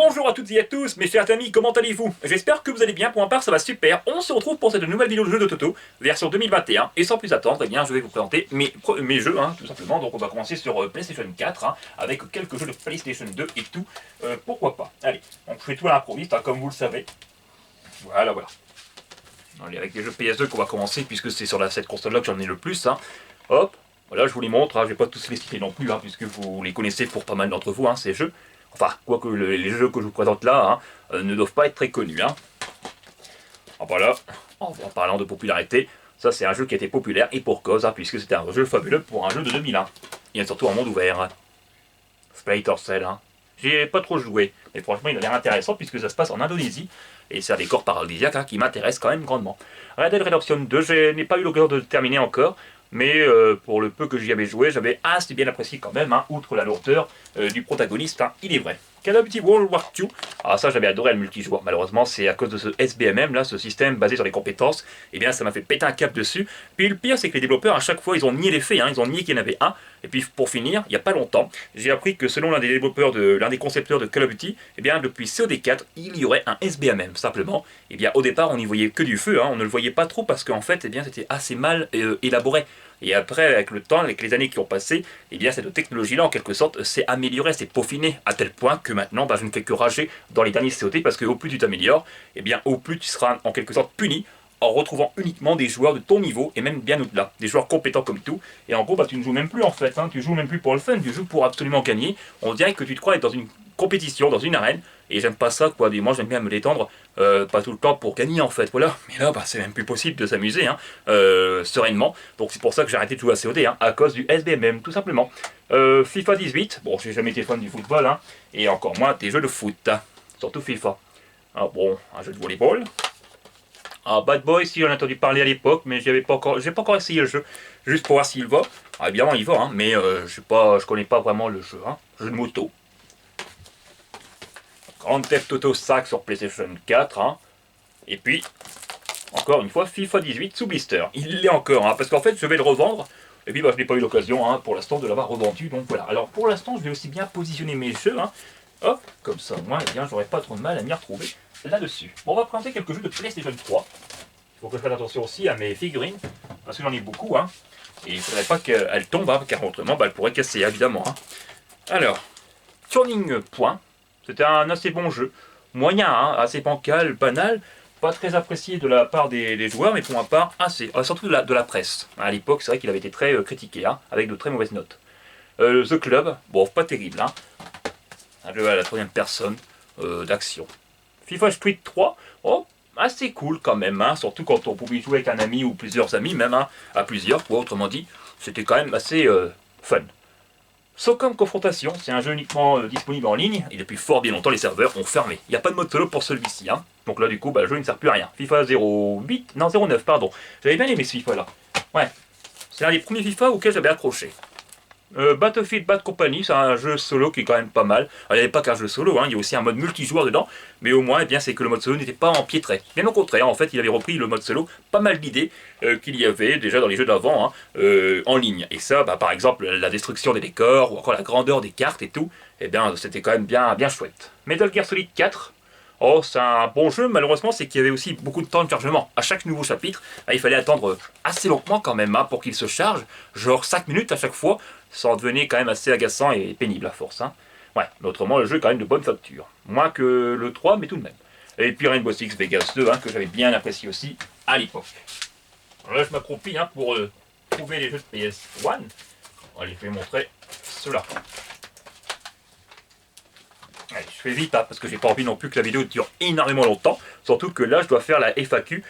Bonjour à toutes et à tous, mes chers amis, comment allez-vous? J'espère que vous allez bien, pour ma part ça va super. On se retrouve pour cette nouvelle vidéo de jeu de Toto, version 2021, et sans plus attendre, eh bien, je vais vous présenter mes jeux, tout simplement. Donc on va commencer sur PlayStation 4, avec quelques jeux de PlayStation 2 et tout, pourquoi pas. Allez, on fait tout à l'improviste, comme vous le savez. Voilà. Allez, avec les jeux PS2 qu'on va commencer, puisque c'est sur cette console-là que j'en ai le plus. Hop, voilà, je vous les montre, je vais pas tous les citer non plus, puisque vous les connaissez pour pas mal d'entre vous, ces jeux. Enfin, quoique les jeux que je vous présente là ne doivent pas être très connus. Voilà, en parlant de popularité, ça c'est un jeu qui a été populaire et pour cause, puisque c'était un jeu fabuleux pour un jeu de 2001. Il y a surtout un monde ouvert. Splinter Cell, J'y ai pas trop joué, mais franchement il a l'air intéressant puisque ça se passe en Indonésie, et c'est un décor paradisiaque qui m'intéresse quand même grandement. Red Dead Redemption 2, je n'ai pas eu l'occasion de le terminer encore, mais pour le peu que j'y avais joué, j'avais assez bien apprécié quand même, outre la lourdeur du protagoniste, il est vrai. Call of Duty World War II, ça j'avais adoré le multijoueur, malheureusement c'est à cause de ce SBMM là, ce système basé sur les compétences, et bien ça m'a fait péter un câble dessus. Puis le pire c'est que les développeurs à chaque fois ils ont nié les faits, ils ont nié qu'il y en avait un, et puis pour finir, il n'y a pas longtemps, j'ai appris que selon l'un des concepteurs de Call of Duty, et bien depuis COD4, il y aurait un SBMM simplement. Et bien au départ on n'y voyait que du feu, on ne le voyait pas trop parce qu'en fait c'était assez mal élaboré. Et après, avec le temps, avec les années qui ont passé, eh bien cette technologie-là, en quelque sorte, s'est améliorée, s'est peaufinée, à tel point que maintenant, je ne fais que rager dans les derniers COD, parce qu'au plus tu t'améliores, eh bien au plus tu seras en quelque sorte puni, en retrouvant uniquement des joueurs de ton niveau, et même bien au-delà, des joueurs compétents comme tout, et en gros, tu ne joues même plus en fait, tu joues même plus pour le fun, tu joues pour absolument gagner. On dirait que tu te crois être dans une compétition, dans une arène, et j'aime pas ça, quoi. Moi j'aime bien me détendre, pas tout le temps pour gagner en fait, voilà. Mais là, c'est même plus possible de s'amuser, sereinement. Donc c'est pour ça que j'ai arrêté de jouer à COD, à cause du SBMM, tout simplement. FIFA 18, bon, j'ai jamais été fan du football, et encore moins des jeux de foot, surtout FIFA. Un jeu de volleyball. Bad Boy, si j'en ai entendu parler à l'époque, mais j'ai pas encore essayé le jeu, juste pour voir s'il va. Évidemment, il va, mais je connais pas vraiment le jeu, jeu de moto. Grand Theft Auto 5 sur PlayStation 4, et puis, encore une fois, FIFA 18 sous blister. Il l'est encore, parce qu'en fait, je vais le revendre, et puis je n'ai pas eu l'occasion, pour l'instant, de l'avoir revendu, donc voilà. Alors, pour l'instant, je vais aussi bien positionner mes jeux, hop, comme ça, moi, j'aurai pas trop de mal à m'y retrouver là-dessus. Bon, on va présenter quelques jeux de PlayStation 3. Il faut que je fasse attention aussi à mes figurines, parce que j'en ai beaucoup, et il ne faudrait pas qu'elles tombent, car autrement, elles pourraient casser, évidemment. Alors, Turning Point, c'était un assez bon jeu, moyen, assez bancal, banal, pas très apprécié de la part des joueurs, mais pour ma part, assez, surtout de la presse. À l'époque, c'est vrai qu'il avait été très critiqué, avec de très mauvaises notes. The Club, bon, pas terrible, un jeu à la troisième personne, d'action. FIFA Street 3, assez cool quand même, surtout quand on pouvait jouer avec un ami ou plusieurs amis, même à plusieurs, autrement dit, c'était quand même assez fun. SOCOM Confrontation, c'est un jeu uniquement disponible en ligne, et depuis fort bien longtemps les serveurs ont fermé. Il n'y a pas de mode solo pour celui-ci, donc là du coup le jeu ne sert plus à rien. FIFA 08, non 09 pardon, j'avais bien aimé ce FIFA là. Ouais, c'est l'un des premiers FIFA auxquels j'avais accroché. Battlefield Bad Company, c'est un jeu solo qui est quand même pas mal. Alors, il n'y avait pas qu'un jeu solo, il y a aussi un mode multijoueur dedans, mais au moins, c'est que le mode solo n'était pas empiétré. Bien au contraire, en fait, il avait repris le mode solo, pas mal d'idées qu'il y avait déjà dans les jeux d'avant, en ligne. Et ça, par exemple, la destruction des décors, ou encore la grandeur des cartes et tout, c'était quand même bien chouette. Metal Gear Solid 4, c'est un bon jeu, malheureusement, c'est qu'il y avait aussi beaucoup de temps de chargement. À chaque nouveau chapitre, il fallait attendre assez longtemps quand même pour qu'il se charge, genre 5 minutes à chaque fois, ça en devenait quand même assez agaçant et pénible à force. Ouais, mais autrement, le jeu est quand même de bonne facture. Moins que le 3, mais tout de même. Et puis Rainbow Six Vegas 2, que j'avais bien apprécié aussi à l'époque. Là, je m'approprie pour trouver les jeux de PS1. Allez, je vais montrer cela. Allez, je fais vite parce que j'ai pas envie non plus que la vidéo dure énormément longtemps. Surtout que là, je dois faire la FAQ.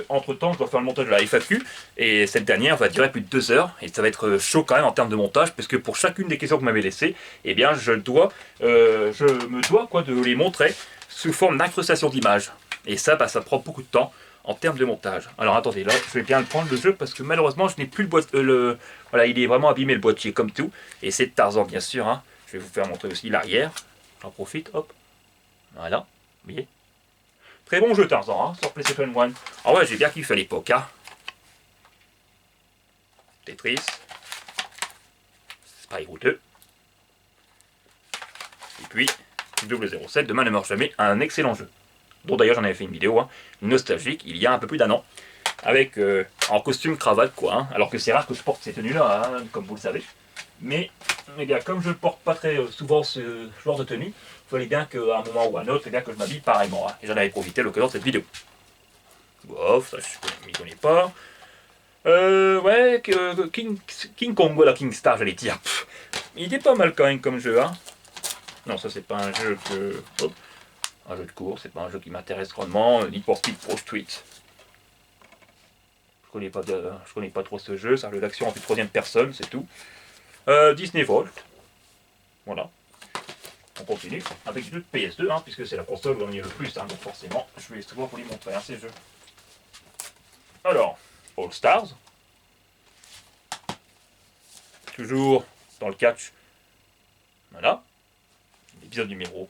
Entre temps, je dois faire le montage de la FAQ. Et cette dernière va durer plus de 2 heures. Et ça va être chaud quand même en termes de montage. Puisque pour chacune des questions que vous m'avez laissées, je me dois de les montrer sous forme d'incrustation d'images. Et ça, ça prend beaucoup de temps en termes de montage. Alors attendez, là, je vais bien le prendre le jeu parce que malheureusement, je n'ai plus le boîtier. Voilà, il est vraiment abîmé le boîtier comme tout. Et c'est Tarzan, bien sûr. Je vais vous faire montrer aussi l'arrière. J'en profite, hop. Voilà, vous voyez. Très bon jeu Tarzan, sur PlayStation 1. Ah ouais, j'ai bien kiffé à l'époque, Tetris. Spyro 2. Et puis, 007, Demain ne meurt jamais, un excellent jeu. Dont d'ailleurs j'en avais fait une vidéo, hein, nostalgique, il y a un peu plus d'1 an. Avec en costume cravate quoi, hein, alors que c'est rare que je porte ces tenues là, hein, comme vous le savez. Mais eh bien, comme je ne porte pas très souvent ce genre de tenue, il fallait bien qu'à un moment ou à un autre, eh bien, que je m'habille pareillement. Hein, et j'en avais profité à l'occasion de cette vidéo. Bof, ça je m'y connais pas. Ouais, King Kong, voilà, King Star j'allais dire. Pff, il était pas mal quand même comme jeu, hein. Non, ça c'est pas un jeu que... Hop, un jeu de course, c'est pas un jeu qui m'intéresse grandement. Need for Speed Pro Street. Je connais pas trop ce jeu, c'est un jeu d'action en vue de troisième personne, c'est tout. Disney Vault. Voilà. On continue avec du jeu de PS2, hein, puisque c'est la console où on y est le plus, hein, donc forcément, je vais souvent vous les montrer, hein, ces jeux. Alors, All Stars. Toujours dans le catch. Voilà. L'épisode numéro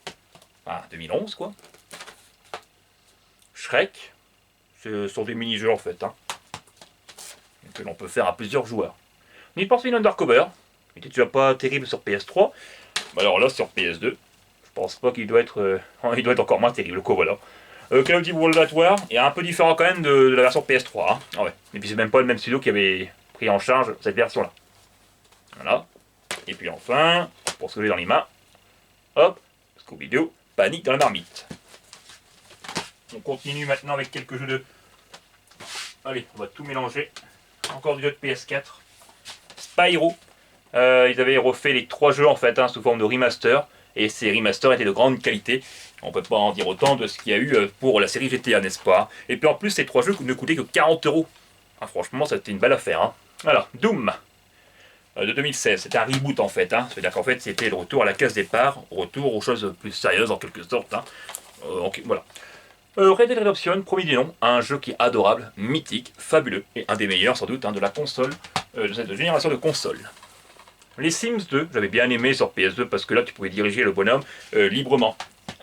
2011, quoi. Shrek. Ce sont des mini-jeux, en fait, hein, que l'on peut faire à plusieurs joueurs. Need for Speed Undercover. Il était déjà pas terrible sur PS3. Alors là, sur PS2, je pense pas qu'il doit être... il doit être encore moins terrible, quoi, voilà. Call of Duty World at War est un peu différent quand même de la version PS3. Hein. Ah ouais. Et puis c'est même pas le même studio qui avait pris en charge cette version-là. Voilà. Et puis enfin, pour se lever dans les mains, hop, Scooby-Doo, Panique dans la marmite. On continue maintenant avec quelques jeux de... Allez, on va tout mélanger. Encore du jeu de PS4. Spyro. Ils avaient refait les 3 jeux en fait, hein, sous forme de remaster. Et ces remasters étaient de grande qualité. On peut pas en dire autant de ce qu'il y a eu pour la série GTA, n'est-ce pas? Et puis en plus, ces 3 jeux ne coûtaient que 40 €. Ah, franchement, c'était une belle affaire. Hein. Voilà, Doom de 2016. C'était un reboot en fait. Hein. C'est-à-dire qu'en fait, c'était le retour à la case départ, retour aux choses plus sérieuses en quelque sorte. Hein. Okay, voilà. Red Dead Redemption, premier du nom, un jeu qui est adorable, mythique, fabuleux, et un des meilleurs sans doute hein, de la console, de cette génération de consoles. Les Sims 2, j'avais bien aimé sur PS2 parce que là tu pouvais diriger le bonhomme librement.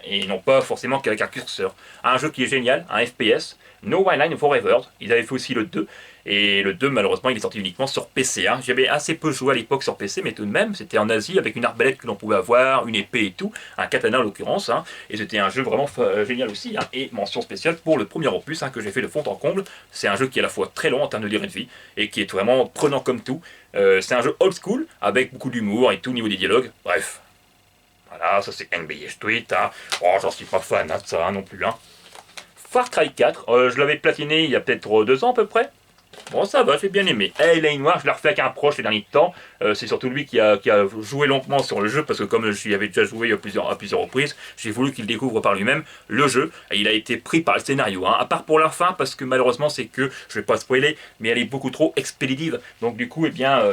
Et non pas forcément qu'avec un curseur. Un jeu qui est génial, un FPS, No Wildline Forever, ils avaient fait aussi le 2. Et le 2 malheureusement il est sorti uniquement sur PC. Hein. J'avais assez peu joué à l'époque sur PC, mais tout de même c'était en Asie avec une arbalète que l'on pouvait avoir, une épée et tout, un katana en l'occurrence. Hein. Et c'était un jeu vraiment génial aussi. Hein. Et mention spéciale pour le premier opus hein, que j'ai fait de fond en comble. C'est un jeu qui est à la fois très long en termes de durée de vie et qui est vraiment prenant comme tout. C'est un jeu old school avec beaucoup d'humour et tout au niveau des dialogues. Bref. Voilà, ça c'est NBA Street, hein. Oh, j'en suis pas fan hein, de ça hein, non plus. Hein. Far Cry 4, je l'avais platiné il y a peut-être 2 ans à peu près. Bon, ça va, j'ai bien aimé. LA Noire, je l'ai refait avec un proche ces derniers temps. C'est surtout lui qui a joué longuement sur le jeu, parce que comme j'y avais déjà joué à plusieurs reprises, j'ai voulu qu'il découvre par lui-même le jeu. Et il a été pris par le scénario, hein. À part pour la fin, parce que malheureusement, c'est que, je vais pas spoiler, mais elle est beaucoup trop expéditive. Donc du coup, eh bien,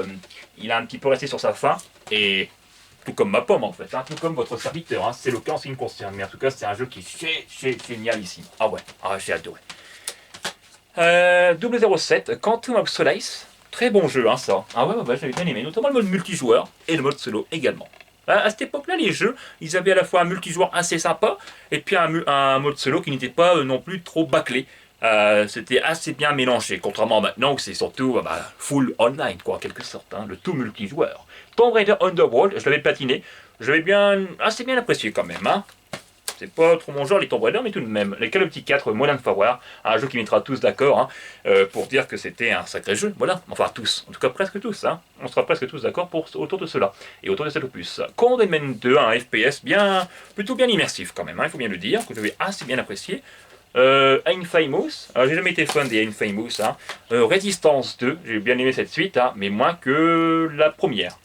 il a un petit peu resté sur sa fin. Et tout comme ma pomme en fait, hein, tout comme votre serviteur, hein, c'est le cas en ce qui me concerne. Mais en tout cas, c'est un jeu qui est génial ici. Ah ouais, j'ai adoré. 007, Quantum of Solace, très bon jeu hein, ça. Ah ouais, j'avais bien aimé, notamment le mode multijoueur et le mode solo également. À cette époque-là, les jeux, ils avaient à la fois un multijoueur assez sympa et puis un mode solo qui n'était pas non plus trop bâclé. C'était assez bien mélangé, contrairement à maintenant où c'est surtout full online, quoi, en quelque sorte, hein, le tout multijoueur. Tomb Raider Underworld, je l'avais platiné, j'avais assez bien apprécié quand même. Hein. C'est pas trop mon genre les Tomb Raider, mais tout de même. Les Call of Duty 4 Modern Warfare, un jeu qui mettra tous d'accord hein, pour dire que c'était un sacré jeu. Voilà, enfin tous, en tout cas presque tous. Hein. On sera presque tous d'accord autour de cela et autour de cet opus. Condemned 2, un FPS plutôt bien immersif quand même, hein, il faut bien le dire, que j'avais assez bien apprécié. Infamous, j'ai jamais été fan des Infamous. Hein. Resistance 2, j'ai bien aimé cette suite, hein, mais moins que la première.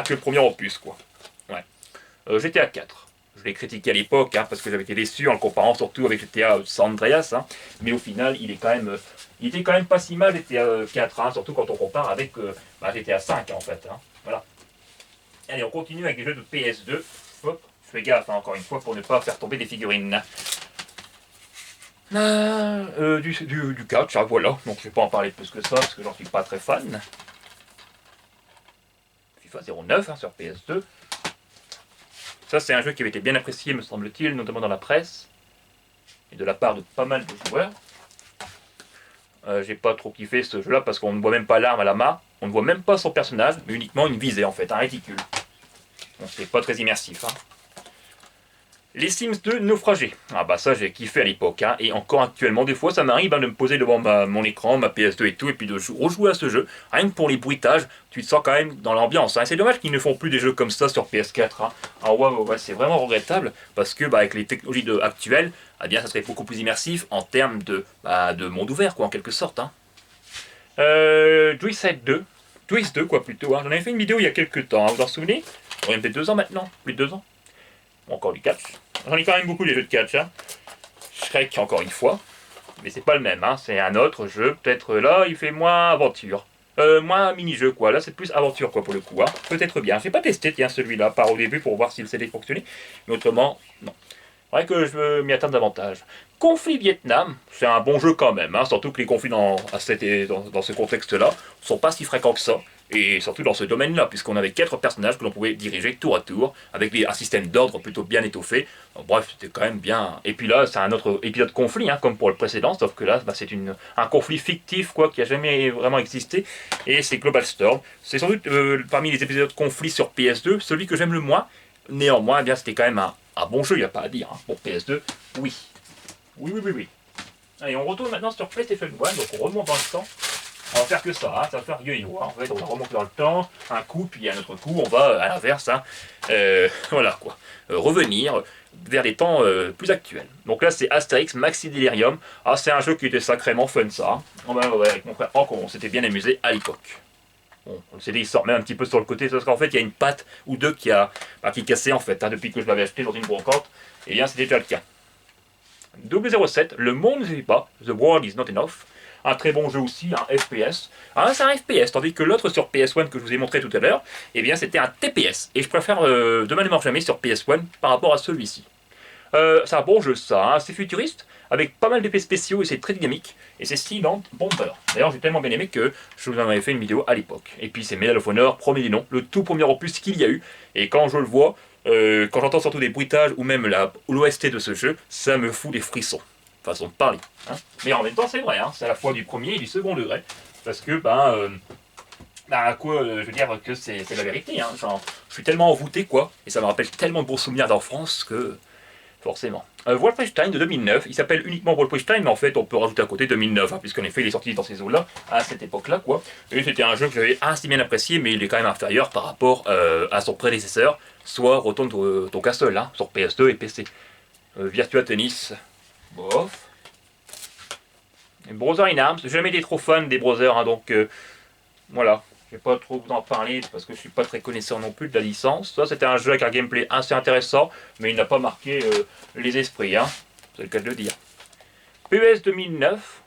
Que le premier opus, quoi. Ouais. GTA 4. Je l'ai critiqué à l'époque hein, parce que j'avais été déçu en le comparant surtout avec GTA San Andreas, hein, mais au final il était quand même pas si mal GTA 4, hein, surtout quand on compare avec GTA 5 en fait. Hein, voilà. Allez, on continue avec des jeux de PS2. Hop, je fais gaffe hein, encore une fois pour ne pas faire tomber des figurines. Du catch, hein, voilà, donc je vais pas en parler plus que ça parce que j'en suis pas très fan. FIFA 09 hein, sur PS2. Ça, c'est un jeu qui avait été bien apprécié, me semble-t-il, notamment dans la presse, et de la part de pas mal de joueurs. J'ai pas trop kiffé ce jeu-là, parce qu'on ne voit même pas l'arme à la main, on ne voit même pas son personnage, mais uniquement une visée, en fait, un réticule. Donc c'est pas très immersif. Hein. Les Sims 2 naufragés. Ah bah ça j'ai kiffé à l'époque, hein. Et encore actuellement des fois ça m'arrive, hein, de me poser devant mon écran, ma PS2 et tout, et puis de rejouer à ce jeu. Rien que pour les bruitages, tu te sens quand même dans l'ambiance, hein. C'est dommage qu'ils ne font plus des jeux comme ça sur PS4, hein. Ah ouais, c'est vraiment regrettable, parce que bah, avec les technologies actuelles, eh bien ça serait beaucoup plus immersif en termes de monde ouvert, quoi, en quelque sorte, hein. Juicide 2. Juice 2 quoi plutôt, hein. J'en avais fait une vidéo il y a quelques temps, hein. Vous en souvenez? Il y a peut-être 2 ans maintenant, plus de 2 ans. Encore du catch. J'en ai quand même beaucoup des jeux de catch, hein. Shrek encore une fois. Mais c'est pas le même, hein. C'est un autre jeu. Peut-être là, il fait moins aventure. Moins mini-jeu quoi. Là, c'est plus aventure quoi pour le coup, hein. Peut-être bien. J'ai pas testé, tiens, celui-là, par au début pour voir si le CD fonctionnait. Mais autrement, non. C'est vrai que je m'y attends davantage. Conflit Vietnam, c'est un bon jeu quand même, hein, surtout que les conflits dans ce contexte-là sont pas si fréquents que ça, et surtout dans ce domaine-là, puisqu'on avait 4 personnages que l'on pouvait diriger tour à tour, avec un système d'ordre plutôt bien étoffé. Bref, c'était quand même bien. Et puis là, c'est un autre épisode conflit, hein, comme pour le précédent, sauf que là, bah, c'est un conflit fictif quoi, qui a jamais vraiment existé, et c'est Global Storm. C'est sans doute parmi les épisodes conflit sur PS2, celui que j'aime le moins. Néanmoins, eh bien, c'était quand même un bon jeu, il n'y a pas à dire, hein. Pour PS2, oui. Oui. Allez, on retourne maintenant sur PlayStation 1, donc on remonte dans le temps. On va faire que ça, hein, ça va faire yo-yo, hein. En fait, on remonte dans le temps, un coup, puis un autre coup, on va à l'inverse, hein. Voilà quoi. Revenir vers les temps plus actuels. Donc là, c'est Astérix Maxi Delirium. Ah, c'est un jeu qui était sacrément fun, ça, hein. Oh, bah, ouais, avec mon frère Hank, on s'était bien amusé à l'époque. Bon, le CD il sort même un petit peu sur le côté, parce qu'en fait il y a une patte ou deux qui est cassée en fait, hein, depuis que je l'avais acheté dans une brocante, et bien c'était déjà le cas. 007, Le Monde ne suffit pas, The World is not enough. Un très bon jeu aussi, un FPS. Ah, c'est un FPS, tandis que l'autre sur PS1 que je vous ai montré tout à l'heure, eh bien c'était un TPS. Et je préfère Demain ne meurt jamais sur PS1 par rapport à celui-ci. C'est un bon jeu ça, hein. C'est futuriste, avec pas mal d'effets spéciaux et c'est très dynamique. Et c'est Silent Bomber. D'ailleurs j'ai tellement bien aimé que je vous en avais fait une vidéo à l'époque. Et puis c'est Medal of Honor, premier des noms, le tout premier opus qu'il y a eu. Et quand je le vois, quand j'entends surtout des bruitages ou même l'OST de ce jeu, ça me fout des frissons. Façon de parler, hein. Mais en même temps c'est vrai, hein. C'est à la fois du premier et du second degré. Parce que je veux dire que c'est la vérité, hein. Genre, je suis tellement envoûté quoi, et ça me rappelle tellement de bons souvenirs d'enfance que forcément. Wolfenstein de 2009, il s'appelle uniquement Wolfenstein, mais en fait on peut rajouter à côté 2009, hein, puisqu'en effet il est sorti dans ces eaux-là, à cette époque-là, quoi. Et c'était un jeu que j'avais assez bien apprécié, mais il est quand même inférieur par rapport à son prédécesseur, soit Return to Castle, hein, sur PS2 et PC. Virtua Tennis, bof. Et Brother in Arms, j'ai jamais été trop fan des Brothers, hein, donc voilà. Je vais pas trop vous en parler parce que je suis pas très connaisseur non plus de la licence. Ça c'était un jeu avec un gameplay assez intéressant, mais il n'a pas marqué les esprits, hein. C'est le cas de le dire. PES 2009.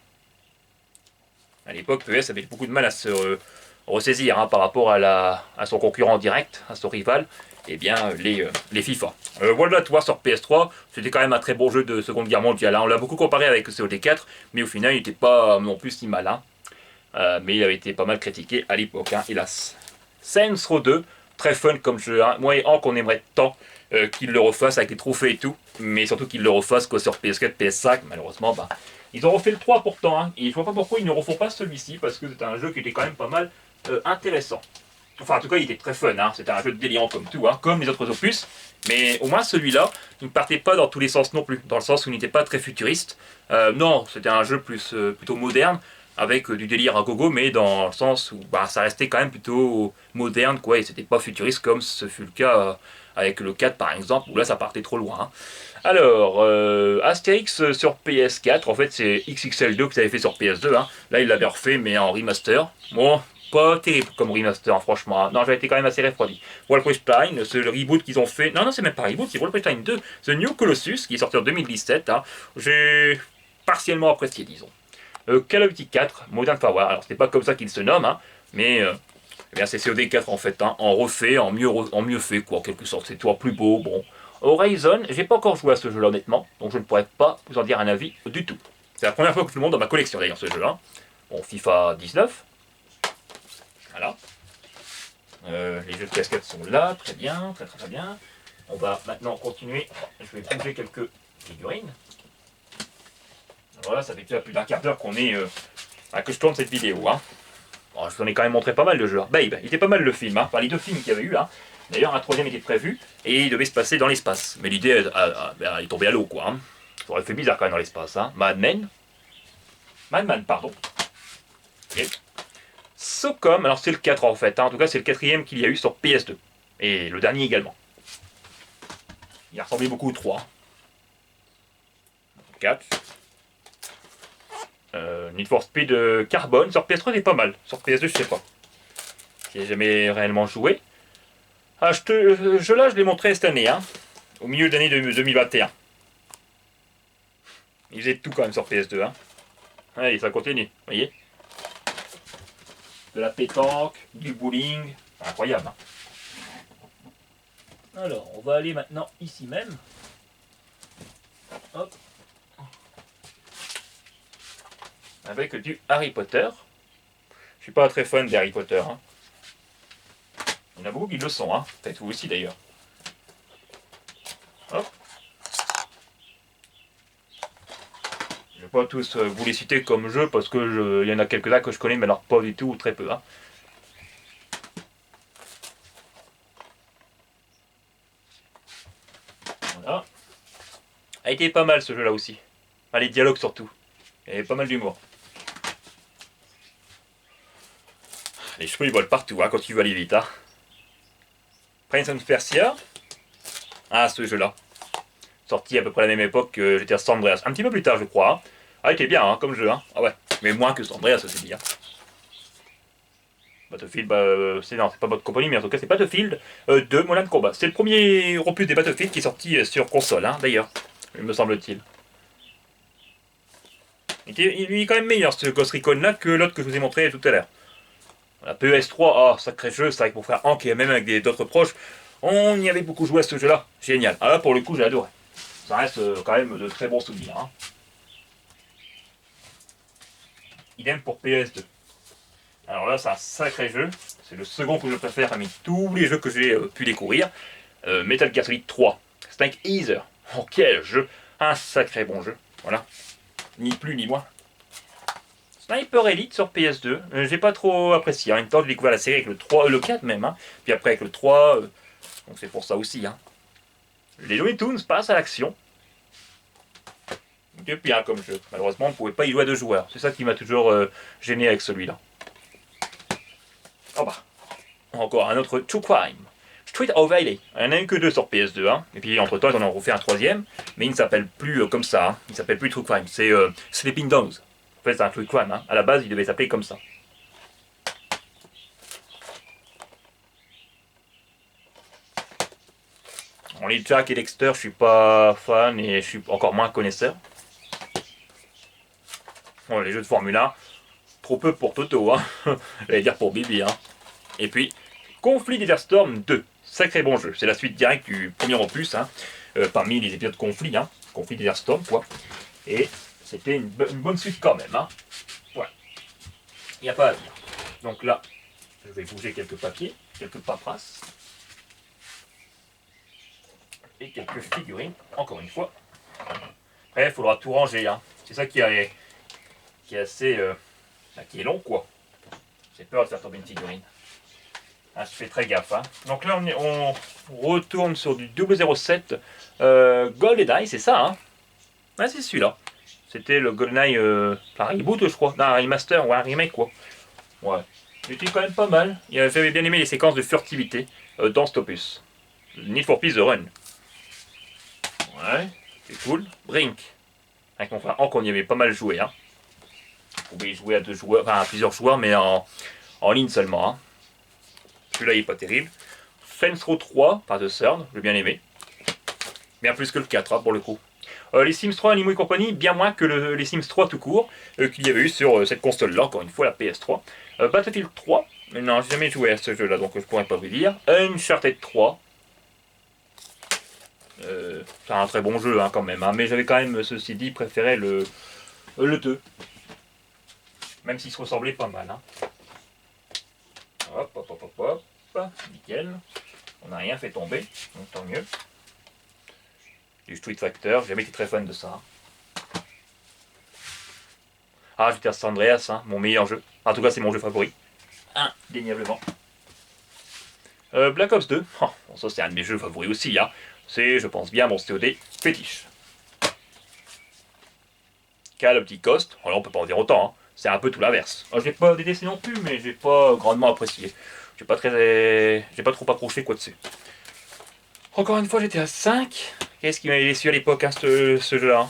À l'époque, PES avait beaucoup de mal à se ressaisir, hein, par rapport à son concurrent direct, à son rival, et bien les FIFA. World at War sur PS3, c'était quand même un très bon jeu de Seconde Guerre mondiale, hein. On l'a beaucoup comparé avec COD4, mais au final il n'était pas non plus si mal, hein. Mais il avait été pas mal critiqué à l'époque, hein, hélas. Saints Row 2, très fun comme jeu, hein. Moi et Hank on aimerait tant qu'il le refasse avec les trophées et tout, mais surtout qu'il le refasse quoi, sur PS4, PS5, malheureusement, bah, ils ont refait le 3 pourtant, hein, et je vois pas pourquoi ils ne refont pas celui-ci, parce que c'était un jeu qui était quand même pas mal intéressant. Enfin en tout cas il était très fun, hein. C'était un jeu de délirant comme tout, hein, comme les autres opus, mais au moins celui-là, il ne partait pas dans tous les sens non plus, dans le sens où il n'était pas très futuriste. Non, c'était un jeu plutôt moderne, avec du délire à gogo, mais dans le sens où ça restait quand même plutôt moderne, quoi, et c'était pas futuriste comme ce fut le cas avec le 4 par exemple, où là ça partait trop loin, hein. Alors, Astérix sur PS4, en fait c'est XXL2 que ça avait fait sur PS2, hein. Là il l'avait refait mais en remaster. Bon, pas terrible comme remaster, hein, franchement. Non, j'avais été quand même assez refroidi. Wolfenstein, c'est le reboot qu'ils ont fait. Non, c'est même pas un reboot, c'est Wolfenstein 2, The New Colossus, qui est sorti en 2017, hein. J'ai partiellement apprécié, disons. Call of Duty 4, Modern Warfare. Alors, c'était pas comme ça qu'il se nomme, hein, mais eh bien, c'est COD 4 en fait, hein, en refait, en mieux fait, quoi, en quelque sorte. C'est toujours plus beau, bon. Horizon, j'ai pas encore joué à ce jeu-là, honnêtement, donc je ne pourrais pas vous en dire un avis du tout. C'est la première fois que je le montre dans ma collection, d'ailleurs, ce jeu, hein. Bon, FIFA 19. Voilà. Les jeux de cascade sont là, très bien, très bien. On va maintenant continuer. Je vais bouger quelques figurines. Voilà, ça fait déjà plus d'un quart d'heure qu'on est que je tourne cette vidéo, hein. Bon, je vous en ai quand même montré pas mal de jeux. Babe, il était pas mal le film, hein. Enfin les deux films qu'il y avait eu, hein. D'ailleurs, un troisième était prévu et il devait se passer dans l'espace. Mais l'idée est tombée à l'eau, quoi. Hein. Ça aurait fait bizarre quand même dans l'espace. Hein. Madman, pardon. Et Socom, alors c'est le 4 en fait. Hein. En tout cas, c'est le quatrième qu'il y a eu sur PS2. Et le dernier également. Il ressemblait beaucoup au 3. 4. Need for Speed Carbone sur PS3 c'est pas mal. Sur PS2 je sais pas. J'ai jamais réellement joué. Ah ce jeu-là je l'ai montré cette année, hein, au milieu de l'année 2021. Il faisait tout quand même sur PS2. Hein. Allez ça continue, vous voyez. De la pétanque, du bowling, incroyable. Hein. Alors on va aller maintenant ici même. Hop. Avec du Harry Potter. Je suis pas très fan d'Harry Potter. Hein. Il y en a beaucoup qui le sont, hein. Peut-être vous aussi d'ailleurs. Hop. Je vais pas tous vous les citer comme jeu parce que il y en a quelques-uns que je connais mais alors pas du tout ou très peu. Hein. Voilà. A été pas mal ce jeu-là aussi. Enfin, les dialogues surtout. Il y avait pas mal d'humour. Les cheveux ils volent partout hein, quand tu veux aller vite. Hein. Prince of Persia. Ah ce jeu-là. Sorti à peu près à la même époque que GTA San Andreas. Un petit peu plus tard je crois. Hein. Ah il était bien hein, comme jeu. Hein. Ah ouais. Mais moins que San Andreas c'est bien. Battlefield, non, c'est pas Bad Company, mais en tout cas c'est Battlefield 2 Modern Combat. C'est le premier opus des Battlefield qui est sorti sur console, hein, d'ailleurs, me semble-t-il. Il est quand même meilleur ce Ghost Recon là que l'autre que je vous ai montré tout à l'heure. La PS3, oh, sacré jeu, c'est avec mon frère Hank et même avec d'autres proches, on y avait beaucoup joué à ce jeu-là. Génial. Ah là pour le coup j'ai adoré. Ça reste quand même de très bons souvenirs. Hein. Idem pour PS2. Alors là c'est un sacré jeu. C'est le second que je préfère parmi tous les jeux que j'ai pu découvrir. Metal Gear Solid 3. Snake Eater. Oh quel jeu. Un sacré bon jeu. Voilà. Ni plus ni moins. Sniper Elite sur PS2. J'ai pas trop apprécié. En même temps, j'ai découvert la série avec le 3, le 4 même. Hein. Puis après avec le 3. Donc c'est pour ça aussi. Hein. Les Looney Tunes passent à l'action. C'est bien comme jeu. Malheureusement, on ne pouvait pas y jouer à deux joueurs. C'est ça qui m'a toujours gêné avec celui-là. Oh bah. Encore un autre True Crime. Street of Valley. Il n'y en a eu que deux sur PS2. Hein. Et puis entre temps, ils en ont refait un troisième. Mais il ne s'appelle plus comme ça. Hein. Il ne s'appelle plus True Crime. C'est Sleeping Dogs. En fait, c'est un True Crime. Hein. À la base, il devait s'appeler comme ça. Bon, les Jack et Dexter, je suis pas fan et je suis encore moins connaisseur. Bon, les jeux de Formule 1, trop peu pour Toto. Hein. J'allais dire pour Bibi. Hein. Et puis, Conflit Desert Storm 2. Sacré bon jeu. C'est la suite directe du premier opus. Hein. Parmi les épisodes Conflit. Hein. Conflit Desert Storm, quoi. Et c'était une bonne suite quand même. Hein. Voilà. Il n'y a pas à dire. Donc là, je vais bouger quelques papiers, quelques paperasses. Et quelques figurines, encore une fois. Après, il faudra tout ranger. Hein. C'est ça qui est assez... qui est long, quoi. J'ai peur de faire tomber une figurine. Ah, je fais très gaffe. Hein. Donc là, on retourne sur du 007 GoldenEye, c'est ça. Hein. Ah, c'est celui-là. C'était le GoldenEye, un reboot, je crois. Non, un remaster ou un remake, quoi. Ouais. C'était quand même pas mal. J'avais bien aimé les séquences de furtivité dans cet opus. Need for Speed The Run. Ouais, c'est cool. Brink. Avec mon frère Hank, on y avait pas mal joué. Hein. Vous pouvez jouer à deux joueurs, enfin à plusieurs joueurs, mais en ligne seulement. Hein. Celui-là, il est pas terrible. Saints Row 3 par The Third, j'ai bien aimé. Bien plus que le 4, hein, pour le coup. Les Sims 3 Animaux et compagnie, bien moins que les Sims 3 tout court, qu'il y avait eu sur cette console-là, encore une fois, la PS3. Battlefield 3, non, j'ai jamais joué à ce jeu-là, donc je pourrais pas vous dire. Uncharted 3. C'est un très bon jeu, hein, quand même, hein, mais j'avais quand même, ceci dit, préféré le 2. Même s'il se ressemblait pas mal. Hein. Hop, hop, hop, hop, hop. Nickel. On n'a rien fait tomber, donc tant mieux. Du Street Fighter, j'ai jamais été très fan de ça. Ah, GTA San Andreas, hein, mon meilleur jeu. En tout cas, c'est mon jeu favori. Indéniablement. Black Ops 2, oh, bon, ça c'est un de mes jeux favoris aussi, hein. C'est, je pense bien, mon COD fétiche. Call of Duty Ghost, alors on peut pas en dire autant, hein. C'est un peu tout l'inverse. J'ai pas détesté non plus, mais j'ai pas grandement apprécié. J'ai pas trop accroché quoi dessus. Encore une fois, j'étais à 5. Qu'est-ce qui m'avait déçu à l'époque, hein, ce jeu-là,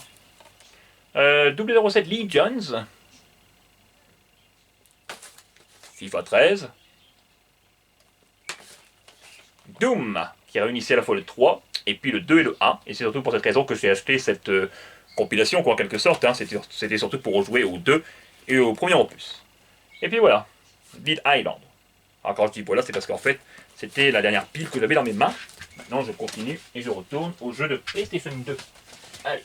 hein. 007 Legions. FIFA 13. Doom, qui réunissait à la fois le 3, et puis le 2 et le 1. Et c'est surtout pour cette raison que j'ai acheté cette compilation, quoi, en quelque sorte. Hein. C'était surtout pour jouer au 2 et au premier opus. Et puis voilà, Dead Island. Alors quand je dis voilà, c'est parce qu'en fait, c'était la dernière pile que j'avais dans mes mains. Maintenant, je continue et je retourne au jeu de PlayStation 2. Allez.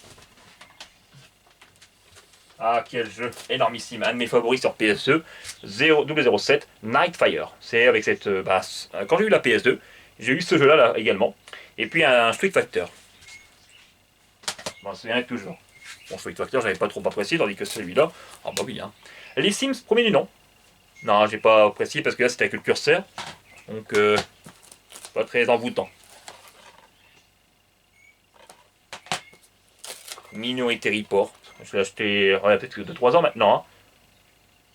Ah, quel jeu énormissime. Un de mes favoris sur PSE, 007 Nightfire. C'est avec cette... quand j'ai eu la PS2, j'ai eu ce jeu-là là, également. Et puis un Street Fighter. Bon, c'est bien toujours. Bon, Street Fighter, j'avais pas trop apprécié, tandis que celui-là, ah bah oui, hein. Les Sims, premier du nom. Non, j'ai pas apprécié parce que là, c'était avec le curseur. Donc, pas très envoûtant. Minority Report. Je l'ai acheté, peut-être 2-3 ans maintenant, hein.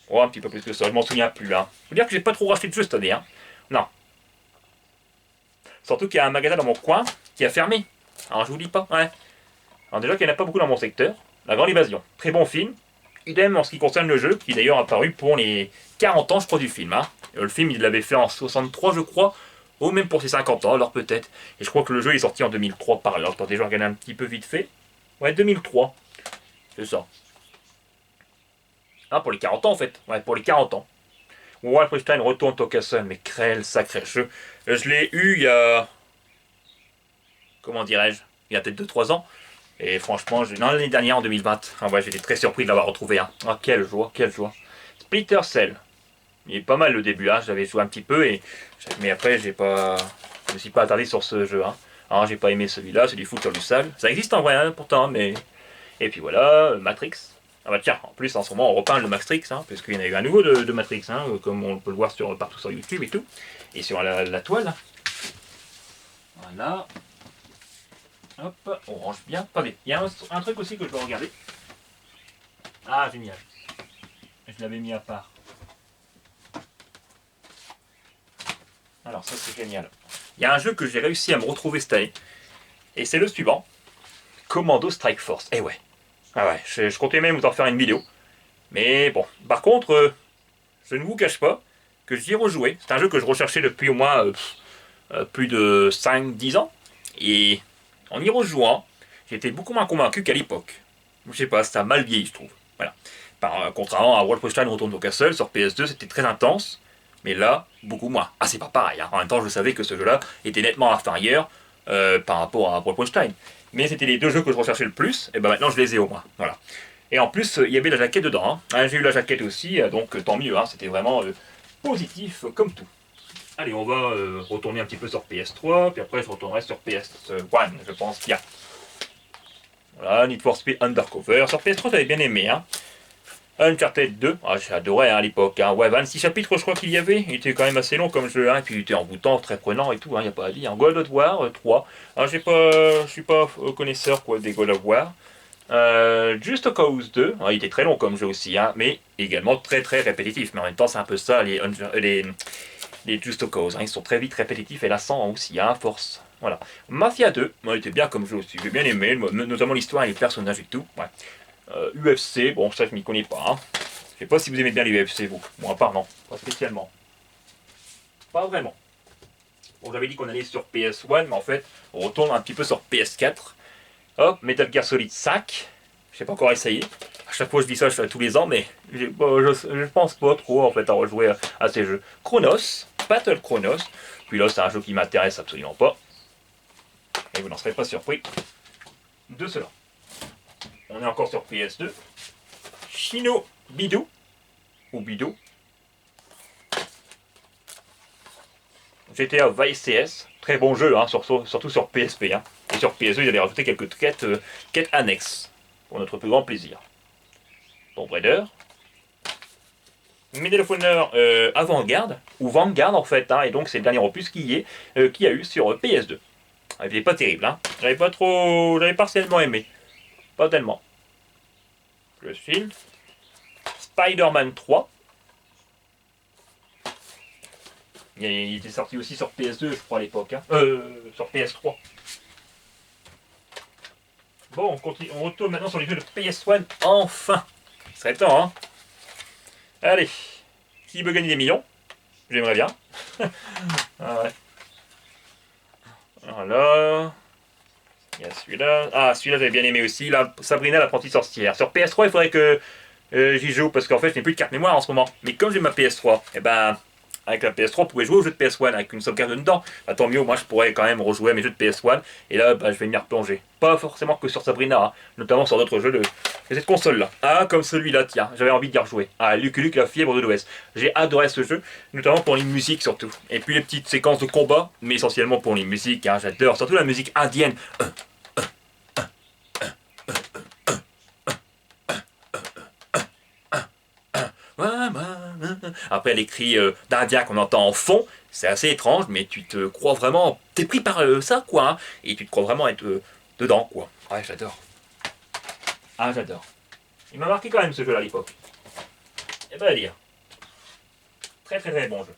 Oh, un petit peu plus que ça, je m'en souviens plus, hein. Faut dire que j'ai pas trop racheté de jeux cette année, hein. Non. Surtout qu'il y a un magasin dans mon coin qui a fermé. Alors je vous dis pas, ouais. Alors déjà qu'il n'y en a pas beaucoup dans mon secteur. La Grande Évasion, très bon film. Idem en ce qui concerne le jeu, qui est d'ailleurs apparu pour les 40 ans, je crois, du film, hein. Le film, il l'avait fait en 63, je crois, ou même pour ses 50 ans, alors peut-être. Et je crois que le jeu est sorti en 2003 par là. Attendez, je vais regarder un petit peu vite fait. Ouais, 2003. C'est ça. Ah, pour les 40 ans, en fait. Ouais, pour les 40 ans. Wolfenstein retourne au castle, mais quel sacré jeu. Je l'ai eu il y a... Comment dirais-je? Il y a peut-être 2-3 ans. Et franchement, non, l'année dernière, en 2020. Ah ouais, j'étais très surpris de l'avoir retrouvé, hein. Ah, quelle joie, quelle joie. Splinter Cell. Il est pas mal le début, hein. J'avais joué un petit peu, mais après, je me suis pas attardé sur ce jeu, hein. Alors, j'ai pas aimé celui-là, c'est du fouteur du sale. Ça existe en vrai, hein, pourtant, mais... Et puis voilà, Matrix. Ah bah tiens, en plus, en ce moment, on repeint le Matrix, hein, parce qu'il y en a eu un nouveau de Matrix, hein, comme on peut le voir partout sur YouTube et tout. Et sur la toile. Voilà. Hop, on range bien. Attendez, il y a un truc aussi que je dois regarder. Ah, génial. Je l'avais mis à part. Alors ça c'est génial. Il y a un jeu que j'ai réussi à me retrouver cette année. Et c'est le suivant. Commando Strike Force. Eh ouais. Ah ouais, je comptais même vous en faire une vidéo. Mais bon, par contre, je ne vous cache pas que j'y ai rejoué. C'est un jeu que je recherchais depuis au moins plus de 5-10 ans. Et en y rejouant, j'étais beaucoup moins convaincu qu'à l'époque. Je sais pas, ça a mal vieilli, je trouve. Voilà. Contrairement à Wolfenstein Retourne au Castle sur PS2, c'était très intense. Mais là, beaucoup moins. Ah, c'est pas pareil, hein. En même temps, je savais que ce jeu-là était nettement inférieur par rapport à Wolfenstein. Mais c'était les deux jeux que je recherchais le plus, et ben maintenant je les ai au moins. Voilà. Et en plus, il y avait la jaquette dedans, hein. J'ai eu la jaquette aussi, donc tant mieux, hein. C'était vraiment positif comme tout. Allez, on va retourner un petit peu sur PS3, puis après je retournerai sur PS1, je pense bien. Voilà, Need for Speed Undercover. Sur PS3, j'avais bien aimé, hein. Uncharted 2, ah, j'adorais à l'époque, hein. Ouais, 26 chapitres je crois qu'il y avait, il était quand même assez long comme jeu, hein. Et puis il était envoûtant, très prenant et tout, hein. Y a pas à dire. God of War 3, alors je suis pas connaisseur quoi, des God of War. Just Cause 2, il était très long comme jeu aussi, hein, mais également très très répétitif, mais en même temps c'est un peu ça les Just Cause, hein. Ils sont très vite répétitifs et lassants aussi, hein, à force. Voilà. Mafia 2, il était bien comme jeu aussi, j'ai bien aimé, notamment l'histoire et les personnages et tout, ouais. UFC, bon ça je m'y connais pas, hein. Je sais pas si vous aimez bien les UFC vous, bon à part non, pas spécialement. Pas vraiment. Bon j'avais dit qu'on allait sur PS1, mais en fait on retourne un petit peu sur PS4. Hop, Metal Gear Solid 5, je sais pas encore essayé. À chaque fois je dis ça tous les ans, mais je pense pas trop en fait à rejouer à ces jeux. Chronos, Battle Chronos, puis là c'est un jeu qui m'intéresse absolument pas. Et vous n'en serez pas surpris de cela. On est encore sur PS2. Shino Bidou. Ou Bidou. GTA Vice CS. Très bon jeu, hein, surtout sur PSP. Hein. Et sur PS2, ils avaient rajouté quelques quêtes annexes. Pour notre plus grand plaisir. Tomb Raider. Medal of Honor Avant-Garde, ou Vanguard en fait, hein, et donc c'est le dernier opus qui a eu sur PS2. Il n'est pas terrible, hein. J'avais partiellement aimé. Pas tellement. Le film. Spider-Man 3. Il était sorti aussi sur PS2, je crois, à l'époque. Hein. Sur PS3. Bon, on retourne maintenant sur les jeux de PS1. Enfin. Il serait temps, hein. Allez. Qui veut gagner des millions? J'aimerais bien. Ah ouais. Voilà. Il y a celui-là. Ah, celui-là, j'avais bien aimé aussi. Là, Sabrina, l'apprentie sorcière. Sur PS3, il faudrait que j'y joue parce qu'en fait, je n'ai plus de carte mémoire en ce moment. Mais comme j'ai ma PS3, et ben, avec la PS3, on pouvait jouer aux jeux de PS1 avec une sauvegarde dedans. Bah, tant mieux, moi, je pourrais quand même rejouer à mes jeux de PS1. Et là, bah, je vais m'y replonger. Pas forcément que sur Sabrina, hein, notamment sur d'autres jeux de cette console-là. Ah, comme celui-là, tiens, j'avais envie d'y rejouer. Ah, Lucky Luke, la fièvre de l'Ouest. J'ai adoré ce jeu, notamment pour les musiques surtout. Et puis les petites séquences de combat, mais essentiellement pour les musiques. Hein, j'adore, surtout la musique indienne. Après les cris d'Indien qu'on entend en fond, c'est assez étrange, mais tu te crois vraiment, t'es pris par ça quoi, hein, et tu te crois vraiment être dedans quoi. Ouais, j'adore. Ah, j'adore. Il m'a marqué quand même ce jeu-là à l'époque. Et ben à dire. Très très très bon jeu.